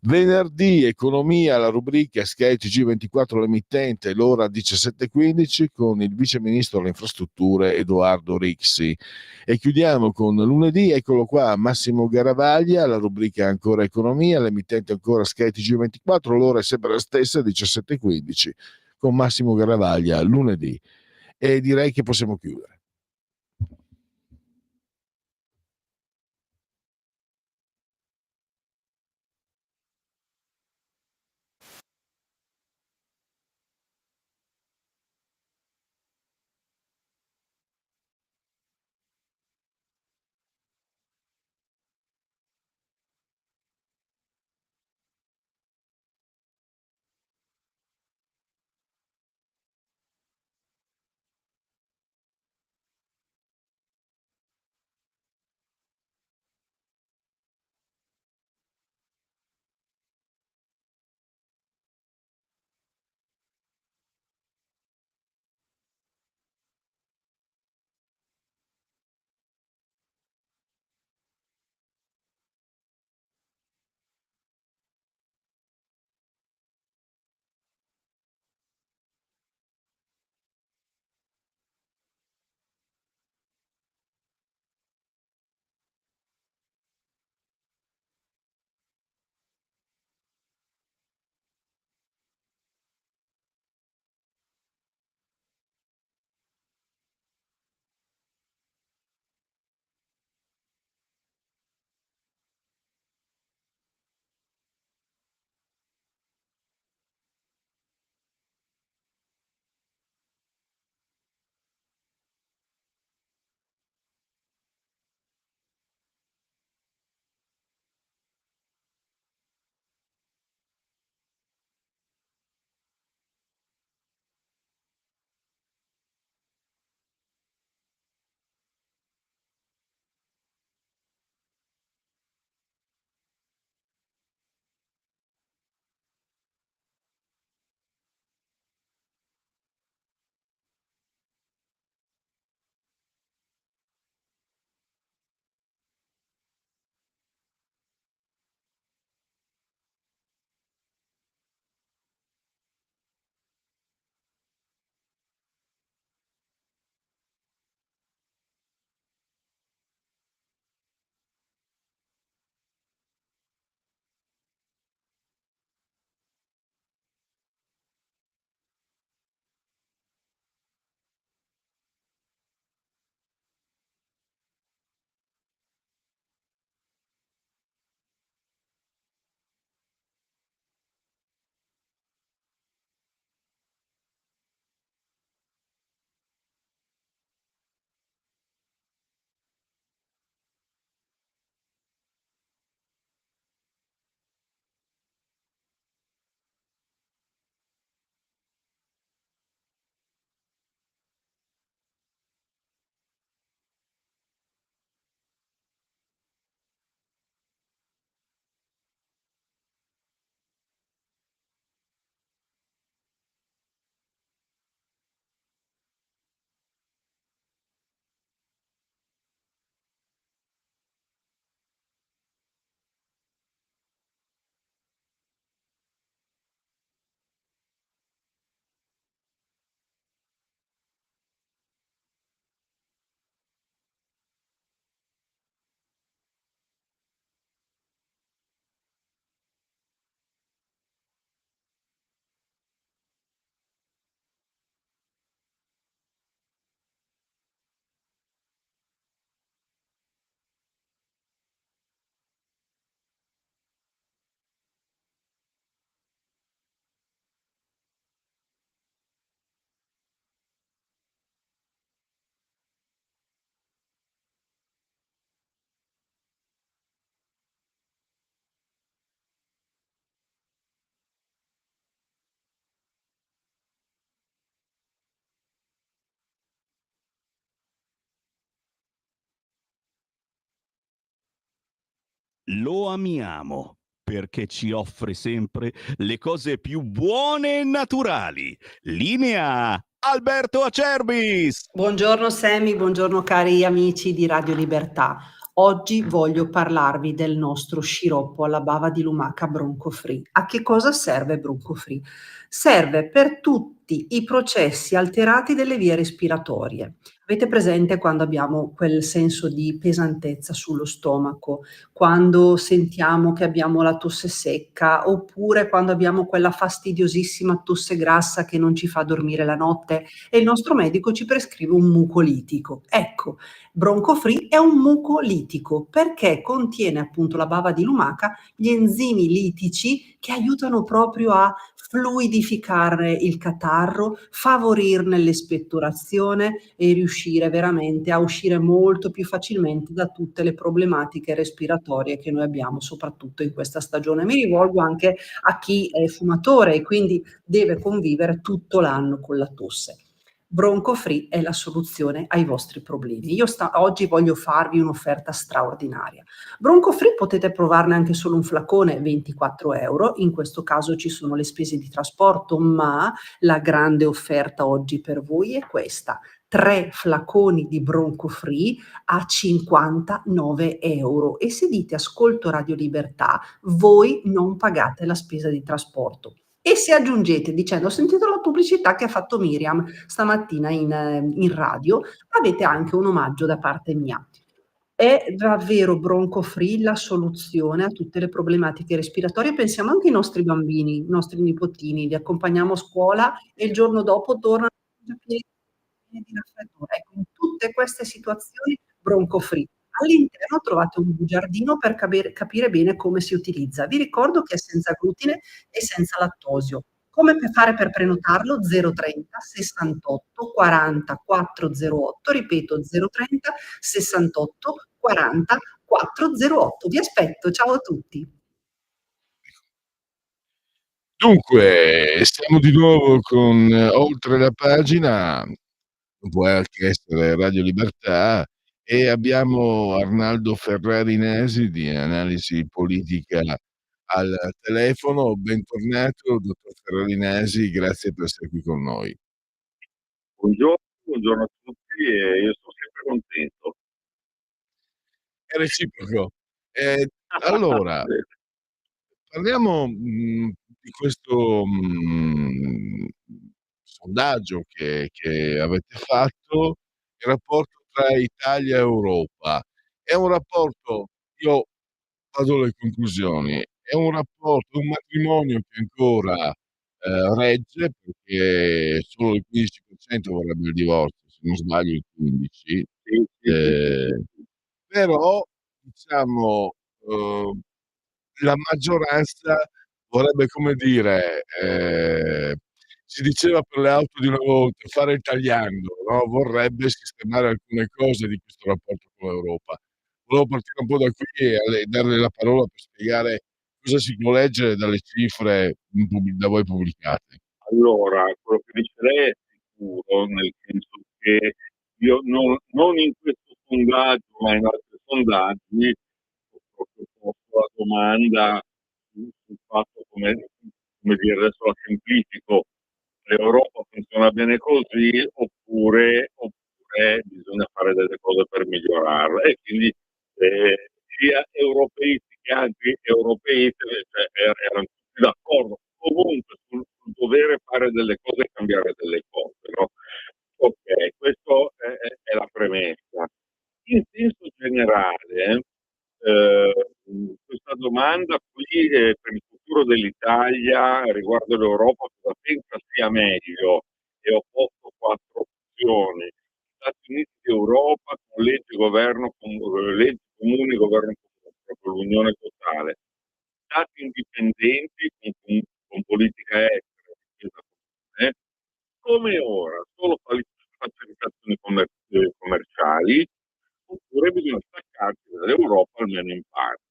Venerdì economia, la rubrica Sky TG24 l'emittente, l'ora 17:15 con il vice ministro alle infrastrutture Edoardo Rixi. E chiudiamo con lunedì, eccolo qua, Massimo Garavaglia, la rubrica ancora economia, l'emittente ancora Sky TG24, l'ora è sempre la stessa, 17:15 con Massimo Garavaglia lunedì. E direi che possiamo chiudere. Lo amiamo perché ci offre sempre le cose più buone e naturali. Linea Alberto Acerbis! Buongiorno Sammy, buongiorno cari amici di Radio Libertà. Oggi voglio parlarvi del nostro sciroppo alla bava di lumaca Bronco Free. A che cosa serve Bronco Free? Serve per tutti i processi alterati delle vie respiratorie. Avete presente quando abbiamo quel senso di pesantezza sullo stomaco, quando sentiamo che abbiamo la tosse secca, oppure quando abbiamo quella fastidiosissima tosse grassa che non ci fa dormire la notte e il nostro medico ci prescrive un mucolitico. Ecco, Bronco Free è un mucolitico perché contiene appunto la bava di lumaca, gli enzimi litici che aiutano proprio a fluidificare il catarro, favorirne l'espettorazione e riuscire veramente a uscire molto più facilmente da tutte le problematiche respiratorie che noi abbiamo, soprattutto in questa stagione. Mi rivolgo anche a chi è fumatore e quindi deve convivere tutto l'anno con la tosse. Bronco Free è la soluzione ai vostri problemi. Io oggi voglio farvi un'offerta straordinaria. Bronco Free potete provarne anche solo un flacone, 24 euro. In questo caso ci sono le spese di trasporto, ma la grande offerta oggi per voi è questa. 3 flaconi di Bronco Free a 59 euro. E se dite ascolto Radio Libertà, voi non pagate la spesa di trasporto. E se aggiungete dicendo ho sentito la pubblicità che ha fatto Miriam stamattina in radio, avete anche un omaggio da parte mia. È davvero Bronco Free la soluzione a tutte le problematiche respiratorie? Pensiamo anche ai nostri bambini, i nostri nipotini, li accompagniamo a scuola e il giorno dopo tornano pieni di raffreddore. Ecco, in tutte queste situazioni Bronco Free. All'interno trovate un bugiardino per capire bene come si utilizza. Vi ricordo che è senza glutine e senza lattosio. Come fare per prenotarlo? 030 68 40 408, ripeto 030 68 40 408. Vi aspetto, ciao a tutti. Dunque, siamo di nuovo con Oltre la pagina, può anche essere Radio Libertà, e abbiamo Arnaldo Ferrarinesi di Analisi Politica al telefono. Bentornato, dottor Ferrarinesi, grazie per essere qui con noi. Buongiorno a tutti e io sono sempre contento. È reciproco. Allora, parliamo di questo sondaggio che avete fatto, il rapporto tra Italia e Europa. È un rapporto, io vado alle conclusioni, è un rapporto, un matrimonio che ancora regge, perché solo il 15% vorrebbe il divorzio, se non sbaglio il 15%, però diciamo la maggioranza vorrebbe, come dire, si diceva per le auto di una volta, fare il tagliando, no, vorrebbe sistemare alcune cose di questo rapporto con l'Europa. Volevo partire un po' da qui e darle la parola per spiegare cosa si può leggere dalle cifre da voi pubblicate. Allora, quello che dice lei è sicuro, nel senso che io non in questo sondaggio, ma in altri sondaggi, ho proprio posto la domanda sul fatto come dire, adesso la semplifico, l'Europa funziona bene così oppure bisogna fare delle cose per migliorarla. E quindi sia europeisti che anti-europeisti erano tutti d'accordo comunque sul dovere fare delle cose e cambiare delle cose, no? Ok, questa è la premessa. In senso generale, questa domanda qui per il futuro dell'Italia riguardo l'Europa, cosa pensa sia meglio? E ho posto 4 opzioni. Stati Uniti d'Europa con legge comuni, governo comune, proprio l'unione totale. Stati indipendenti con politica estera, difesa comune, come ora, solo facilitazioni commerciali, oppure bisogna staccarsi dall'Europa almeno in parte.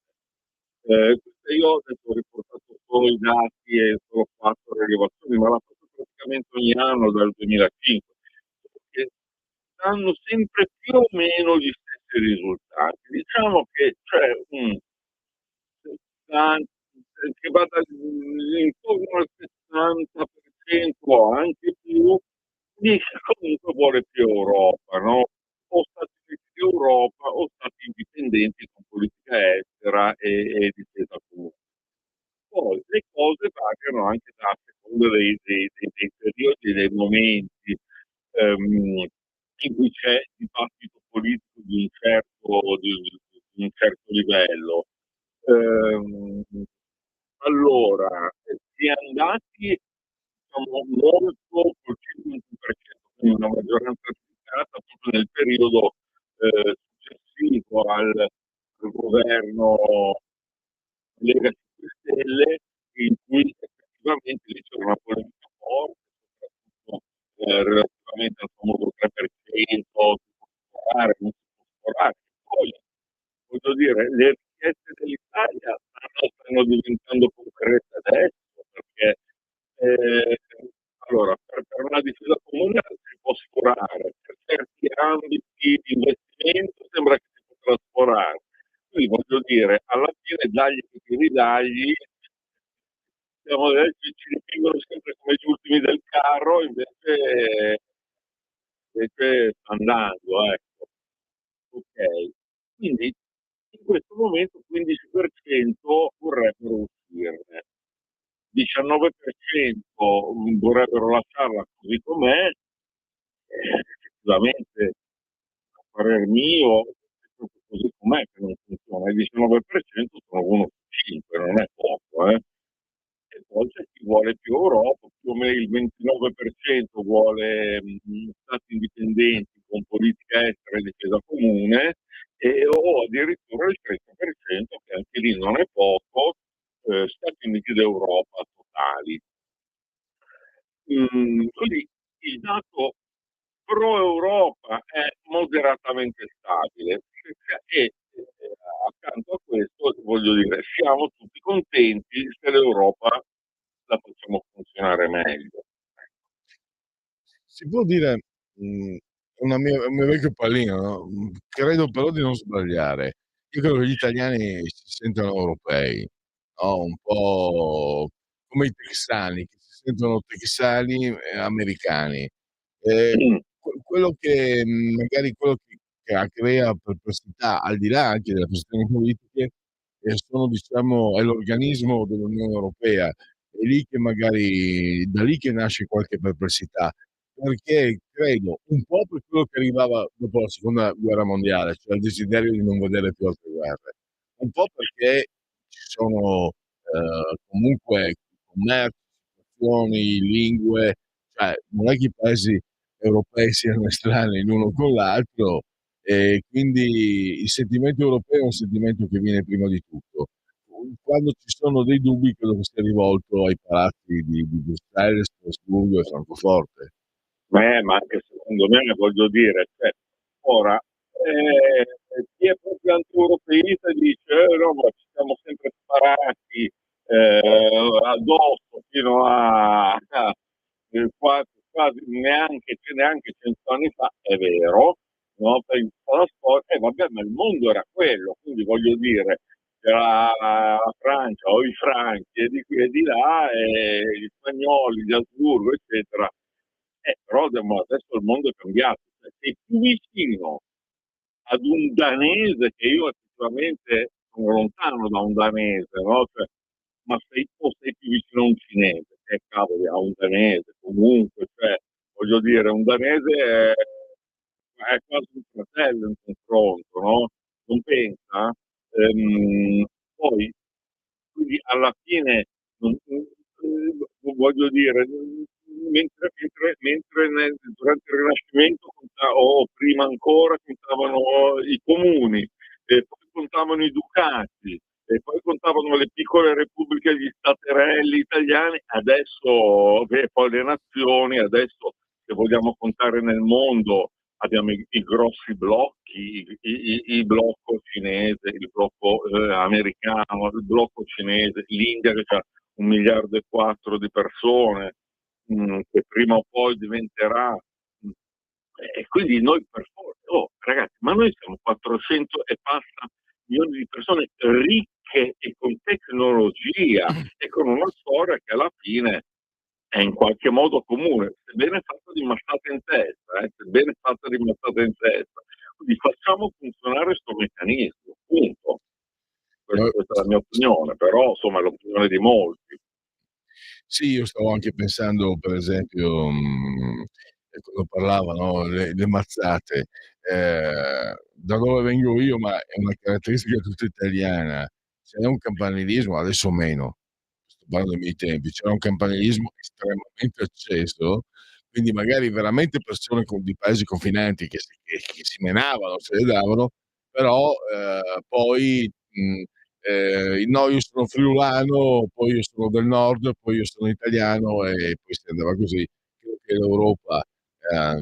Io ho riportato solo i dati e solo 4 rilevazioni, ma l'ha fatto praticamente ogni anno dal 2005, perché danno sempre più o meno gli stessi risultati. Diciamo che c'è 60, che vada intorno al 60% o anche più, dice comunque vuole più Europa, no? O Stati Uniti d'Europa o Stati indipendenti con politica estera e difesa comune. Poi le cose variano anche a seconda dei periodi, dei momenti in cui c'è dibattito politico di un certo livello. Allora, si è andati molto col 51%, quindi una maggioranza applicata proprio nel periodo successivo al governo Lega 5 Stelle, in cui effettivamente lì c'era una polemica forte, soprattutto relativamente al famoso 3%, si può sforare, non si può sforare. Poi, voglio dire, le richieste dell'Italia stanno diventando concrete adesso, perché allora, per una difesa comune si può sforare, per certi ambiti di investimento sembra che si potrà sforare. Quindi voglio dire, alla fine dagli che ti ridagli, ci dipingono sempre come gli ultimi del carro, invece sta andando, ecco. Ok. Quindi in questo momento 15% vorrebbero uscirne, 19% vorrebbero lasciarla così com'è, effettivamente a parer mio è proprio così com'è che non funziona, il 19% sono 1 su 5, non è poco, E poi c'è chi vuole più Europa, più o meno il 29% vuole stati indipendenti con politica estera e difesa comune, o addirittura il 30%, che anche lì non è poco, Stati Uniti d'Europa totali. Quindi il dato pro-Europa è moderatamente stabile e accanto a questo, voglio dire, siamo tutti contenti se l'Europa la facciamo funzionare meglio. Si può dire, un mio vecchio pallino, no? Credo però di non sbagliare. Io credo che gli italiani si sentano europei, no? Un po' come i texani, che si sentono texani e americani. Quello che magari quello che crea perplessità, al di là anche delle questioni politiche, sono diciamo è l'organismo dell'Unione Europea. È lì che magari da lì che nasce qualche perplessità, perché credo un po' per quello che arrivava dopo la seconda guerra mondiale, cioè il desiderio di non vedere più altre guerre, un po' perché ci sono comunque commerci, situazioni, lingue, cioè non è che i paesi europei siano estranei l'uno con l'altro, e quindi il sentimento europeo è un sentimento che viene prima di tutto. Quando ci sono dei dubbi credo che sia rivolto ai palazzi di Bruxelles, Strasburgo e Francoforte. Ma anche secondo me, voglio dire, cioè, ora chi è proprio anti-europeista dice no, ma ci siamo sempre sparati addosso fino a quasi neanche 100 anni fa, è vero, no? Per il trasporto, vabbè, ma il mondo era quello, quindi voglio dire, c'era la Francia o i franchi e di qui e di là, e gli spagnoli di Asburgo, eccetera. Però adesso il mondo è cambiato, cioè, sei più vicino ad un danese, che io effettivamente sono lontano da un danese, no? Cioè, ma sei più vicino a un cinese, che cavolo, a un danese, comunque, cioè, voglio dire, un danese è quasi un fratello in confronto, no? Non pensa? Poi, quindi alla fine, voglio dire, mentre durante il Rinascimento o prima ancora contavano i comuni, e poi contavano i ducati, e poi contavano le piccole repubbliche, gli staterelli italiani, adesso poi le nazioni, adesso se vogliamo contare nel mondo abbiamo i grossi blocchi, il blocco cinese, il blocco americano, il blocco cinese, l'India che ha 1,4 miliardi di persone, che prima o poi diventerà, e quindi noi per forza, ragazzi, ma noi siamo 400 e passa milioni di persone e con tecnologia e con una storia che alla fine è in qualche modo comune, sebbene fatta di mazzate in testa, sebbene fatta di mazzate in testa. Quindi facciamo funzionare questo meccanismo, punto. Questa è la mia opinione, però insomma è l'opinione di molti. Sì, io stavo anche pensando, per esempio, quando parlava, no, le mazzate, da dove vengo io, ma è una caratteristica tutta italiana, c'è un campanilismo, adesso meno, sto parlando dei miei tempi, c'era un campanilismo estremamente acceso, quindi magari veramente persone di paesi confinanti che si menavano, se le davano, però poi no, io sono friulano, poi io sono del nord, poi io sono italiano e poi si andava così. Credo che l'Europa, da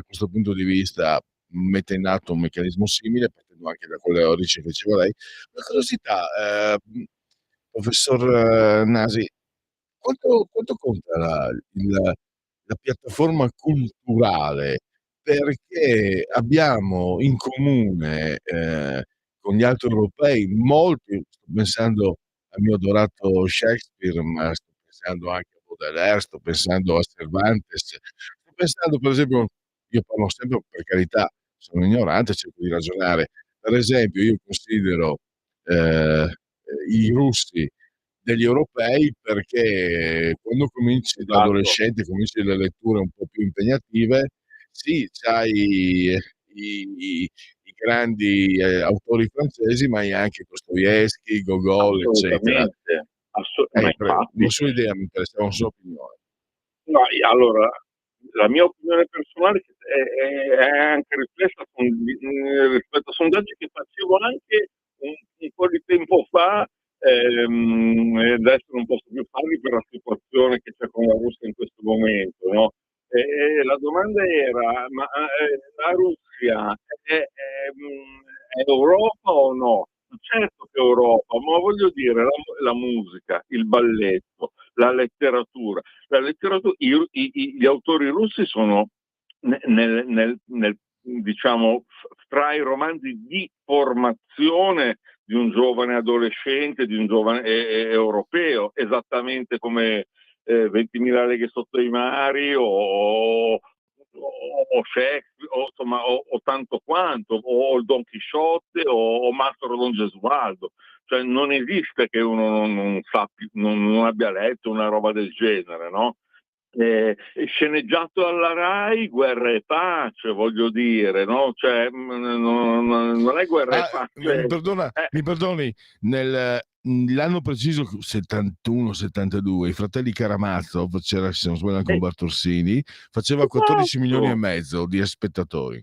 questo punto di vista, mette in atto un meccanismo simile, partendo anche da quelle origini che diceva lei. Una curiosità, professor Nasi, quanto conta la piattaforma culturale? Perché abbiamo in comune, con gli altri europei molti, sto pensando al mio adorato Shakespeare, ma sto pensando anche a Baudelaire, sto pensando a Cervantes, sto pensando per esempio, io parlo sempre per carità, sono ignorante, cerco di ragionare. Per esempio io considero, i russi degli europei perché quando cominci da Esatto. adolescente, cominci le letture un po' più impegnative, sì, c'hai i grandi, autori francesi, ma hai anche Dostoevskij, Gogol, eccetera. Assolutamente, ma infatti. Una sua idea, mi interessava una sua opinione. No, allora, la mia opinione personale è anche riflessa rispetto a sondaggi che facevo anche un po' di tempo fa, ed adesso non posso più farli per la situazione che c'è con la Russia in questo momento, no? La domanda era: ma la Russia è Europa o no? Certo che è Europa, ma voglio dire, la musica, il balletto, la letteratura, gli autori russi sono diciamo, fra i romanzi di formazione di un giovane adolescente, di un giovane europeo, esattamente come 20.000 leghe sotto i mari o Shakespeare, o, insomma, o tanto quanto, o il Don Chisciotte o Mastro Don Gesualdo. Cioè non esiste che uno non abbia letto una roba del genere, no? Sceneggiato alla Rai, Guerra e Pace, voglio dire, no? Cioè, non è Guerra e Pace. Mi perdoni, l'anno preciso 71-72, i fratelli Karamazov, c'era, se non sbaglio, anche Umberto Orsini, faceva 14 milioni e mezzo di spettatori.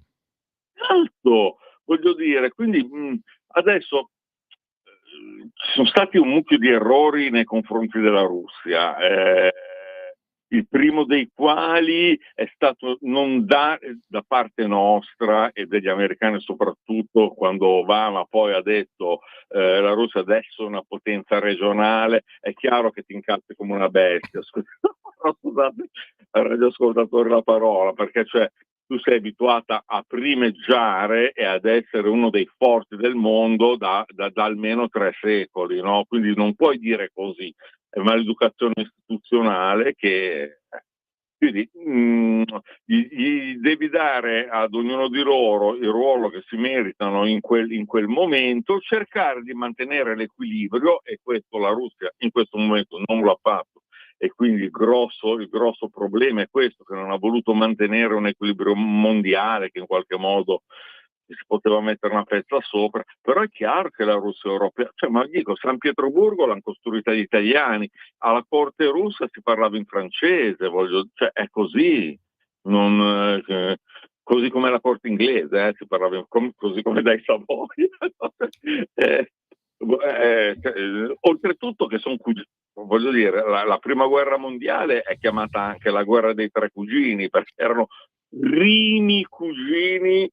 Esatto, voglio dire, quindi adesso ci sono stati un mucchio di errori nei confronti della Russia. Il primo dei quali è stato non dare da parte nostra e degli americani soprattutto, quando Obama poi ha detto la Russia adesso è una potenza regionale, è chiaro che ti incazzi come una bestia. Scusate ai radioascoltatori la parola, perché cioè tu sei abituata a primeggiare e ad essere uno dei forti del mondo da almeno 3 secoli, no? Quindi non puoi dire così. È maleducazione istituzionale che quindi gli devi dare ad ognuno di loro il ruolo che si meritano in quel momento, cercare di mantenere l'equilibrio, e questo la Russia in questo momento non l'ha fatto, e quindi il grosso problema è questo, che non ha voluto mantenere un equilibrio mondiale che in qualche modo si poteva mettere una pezza sopra. Però è chiaro che la Russia europea, cioè, ma dico, San Pietroburgo l'hanno costruita gli italiani, alla corte russa si parlava in francese, cioè è così, così come la corte inglese, si parlava così come dai Savoia. Oltretutto che sono voglio dire, la prima guerra mondiale è chiamata anche la guerra dei 3 cugini, perché erano primi cugini,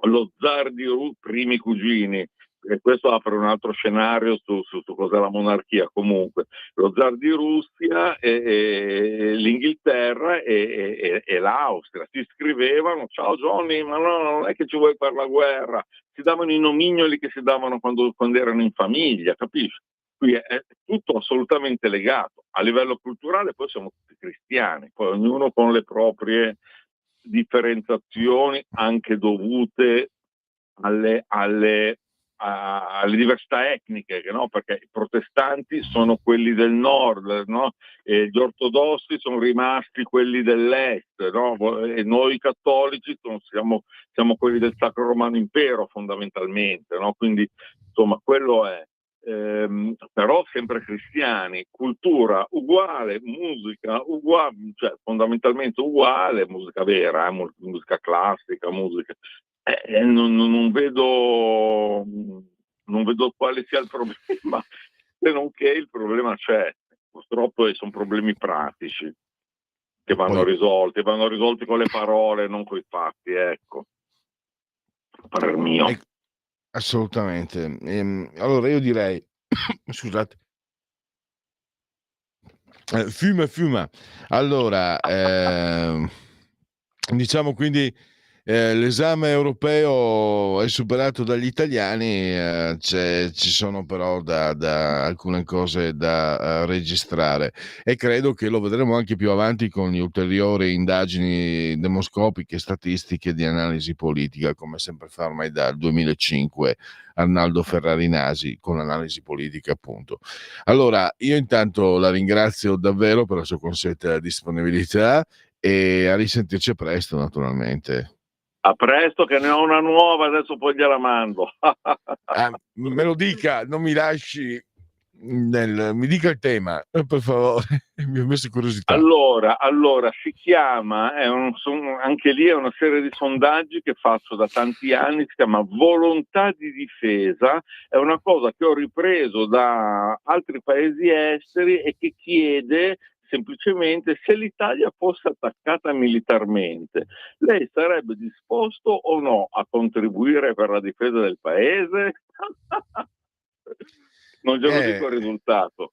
lo zar di primi cugini, e questo apre un altro scenario su cos'è la monarchia. Comunque lo zar di Russia e l'Inghilterra e l'Austria si scrivevano: ciao Johnny, ma no, non è che ci vuoi per la guerra, si davano i nomignoli che si davano quando erano in famiglia, capisci? Qui è tutto assolutamente legato. A livello culturale poi siamo tutti cristiani, poi ognuno con le proprie differenziazioni anche dovute alle diversità etniche, no? Perché i protestanti sono quelli del nord, no? E gli ortodossi sono rimasti quelli dell'est, no? E noi cattolici siamo quelli del Sacro Romano Impero fondamentalmente, no? Quindi insomma quello è. Però sempre cristiani, cultura uguale, musica uguale, cioè fondamentalmente uguale, musica vera, musica classica, musica. Non vedo quale sia il problema, se non che il problema c'è. Purtroppo sono problemi pratici che vanno risolti con le parole, non con i fatti, ecco. Parer mio. Assolutamente. Allora io direi, scusate, fiuma. Allora, diciamo quindi l'esame europeo è superato dagli italiani, ci sono però da alcune cose da registrare e credo che lo vedremo anche più avanti con le ulteriori indagini demoscopiche, statistiche di analisi politica, come sempre fa ormai dal 2005 Arnaldo Ferrari Nasi con analisi politica, appunto. Allora, io intanto la ringrazio davvero per la sua consueta disponibilità e a risentirci presto, naturalmente. A presto, che ne ho una nuova, adesso poi gliela mando. Me lo dica, non mi lasci mi dica il tema, per favore, mi ho messo curiosità. Allora si chiama, anche lì è una serie di sondaggi che faccio da tanti anni, si chiama Volontà di difesa, è una cosa che ho ripreso da altri paesi esteri e che chiede semplicemente se l'Italia fosse attaccata militarmente, lei sarebbe disposto o no a contribuire per la difesa del paese? Non ce lo dico il risultato.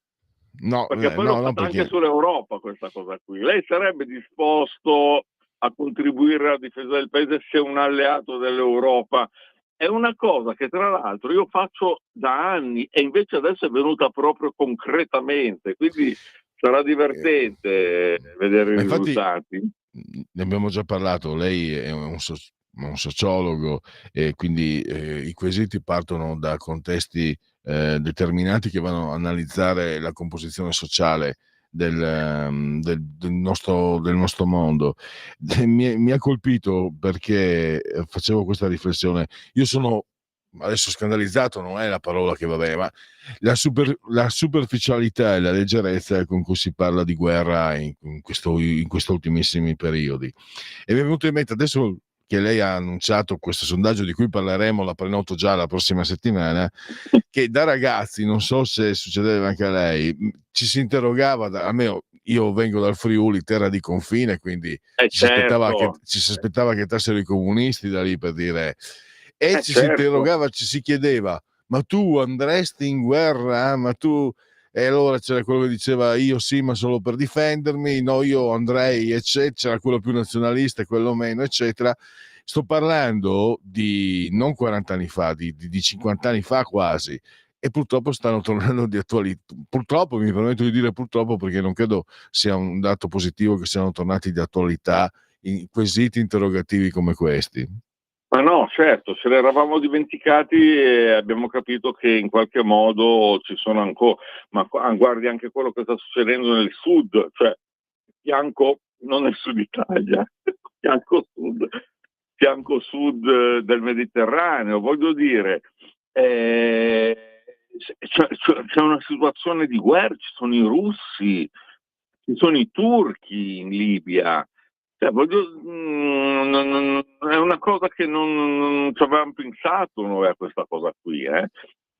No, perché poi l'ho fatta anche sull'Europa questa cosa qui. Lei sarebbe disposto a contribuire alla difesa del paese se un alleato dell'Europa? È una cosa che tra l'altro io faccio da anni e invece adesso è venuta proprio concretamente, quindi sarà divertente vedere i risultati. Ne abbiamo già parlato, lei è un sociologo e quindi i quesiti partono da contesti determinati che vanno a analizzare la composizione sociale del nostro mondo. Mi ha colpito perché facevo questa riflessione. Io sono adesso scandalizzato, non è la parola che va bene, ma la superficialità e la leggerezza con cui si parla di guerra in questi ultimissimi periodi. E mi è venuto in mente adesso che lei ha annunciato questo sondaggio di cui parleremo, la prenoto già la prossima settimana, che da ragazzi, non so se succedeva anche a lei, ci si interrogava, almeno io vengo dal Friuli, terra di confine, quindi ci si aspettava che entrassero i comunisti da lì, per dire, e si interrogava, ci si chiedeva, ma tu andresti in guerra? Ma tu... E allora c'era quello che diceva io sì, ma solo per difendermi, no, io andrei, eccetera, c'era quello più nazionalista e quello meno, eccetera. Sto parlando di non 40 anni fa, di 50 anni fa quasi, e purtroppo stanno tornando di attualità. Purtroppo, mi permetto di dire purtroppo, perché non credo sia un dato positivo che siano tornati di attualità in quesiti interrogativi come questi. Ma no, certo, ce l'eravamo dimenticati e abbiamo capito che in qualche modo ci sono ancora, ma guardi anche quello che sta succedendo nel sud, cioè fianco, non nel sud Italia, fianco sud del Mediterraneo, voglio dire, c'è una situazione di guerra, ci sono i russi, ci sono i turchi in Libia. Cioè, è una cosa che non ci avevamo pensato noi a questa cosa qui.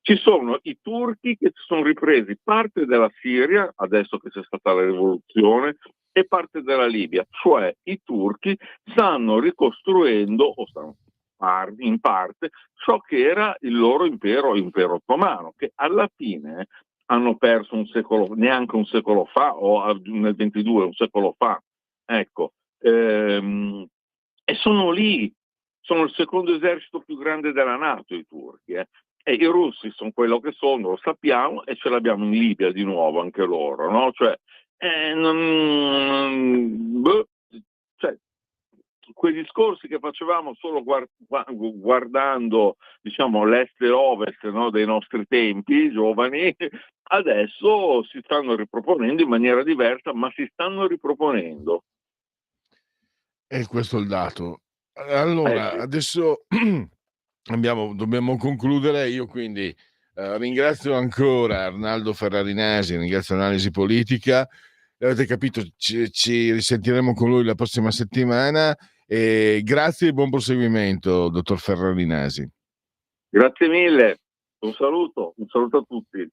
Ci sono i turchi che si sono ripresi parte della Siria, adesso che c'è stata la rivoluzione, e parte della Libia. Cioè i turchi stanno ricostruendo, o stanno in parte, ciò che era il loro impero ottomano, che alla fine hanno perso neanche un secolo fa, o nel 22, un secolo fa. Ecco. E sono lì, sono il secondo esercito più grande della NATO, i turchi, e i russi sono quello che sono, lo sappiamo, e ce l'abbiamo in Libia di nuovo anche loro, no? Cioè, quei discorsi che facevamo solo guardando, diciamo, l'est e l'ovest, no, dei nostri tempi giovani, adesso si stanno riproponendo in maniera diversa, ma si stanno riproponendo. E questo è il dato. Allora, sì. adesso dobbiamo concludere. Io quindi ringrazio ancora Arnaldo Ferrarinasi, ringrazio Analisi Politica. Avete capito, ci risentiremo con lui la prossima settimana. E grazie e buon proseguimento, dottor Ferrarinasi. Grazie mille, un saluto a tutti.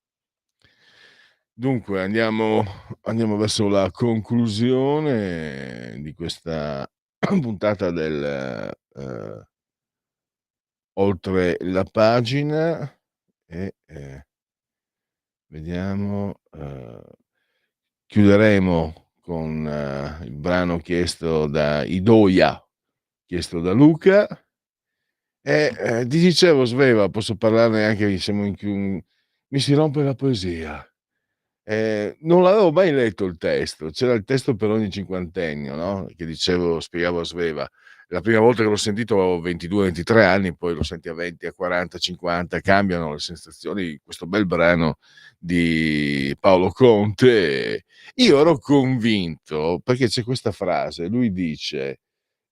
Dunque, andiamo verso la conclusione di questa puntata del Oltre la pagina e vediamo, chiuderemo con il brano chiesto da Idoia, chiesto da Luca. E ti dicevo, Sveva, posso parlarne anche, mi si rompe la poesia. Non l'avevo mai letto il testo, c'era il testo per ogni cinquantennio, no? Che spiegavo a Sveva. La prima volta che l'ho sentito avevo 22-23 anni, poi lo senti a 20, a 40, 50, cambiano le sensazioni. Questo bel brano di Paolo Conte. Io ero convinto, perché c'è questa frase, lui dice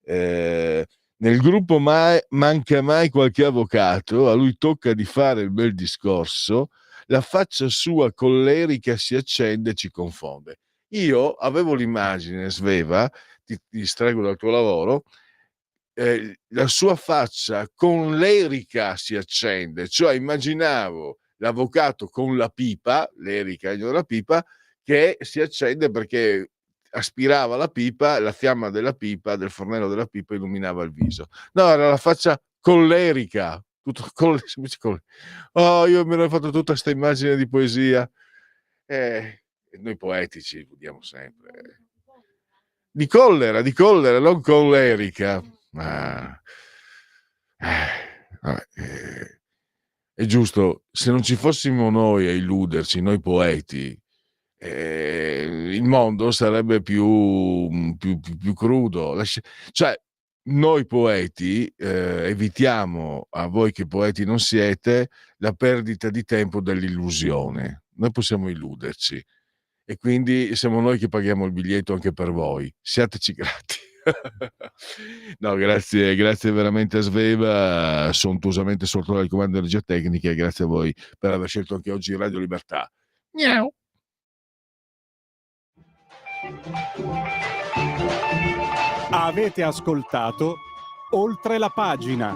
nel gruppo manca mai qualche avvocato, a lui tocca di fare il bel discorso, la faccia sua collerica si accende e ci confonde. Io avevo l'immagine, Sveva, ti distraggo dal tuo lavoro, la sua faccia collerica si accende, cioè immaginavo l'avvocato con la pipa, l'erica la pipa, che si accende perché aspirava la pipa, la fiamma della pipa, del fornello della pipa illuminava il viso. No, era la faccia collerica. Io mi ero fatto tutta questa immagine di poesia. Noi poetici vediamo sempre. Di collera, non collerica. È giusto, se non ci fossimo noi a illuderci, noi poeti, il mondo sarebbe più crudo. Cioè, noi poeti evitiamo, a voi che poeti non siete, la perdita di tempo dell'illusione. Noi possiamo illuderci e quindi siamo noi che paghiamo il biglietto anche per voi. Siateci grati. No, grazie veramente a Sveva, sontuosamente sotto il comando di regia tecnica, e grazie a voi per aver scelto anche oggi Radio Libertà. Miau. Avete ascoltato Oltre la pagina.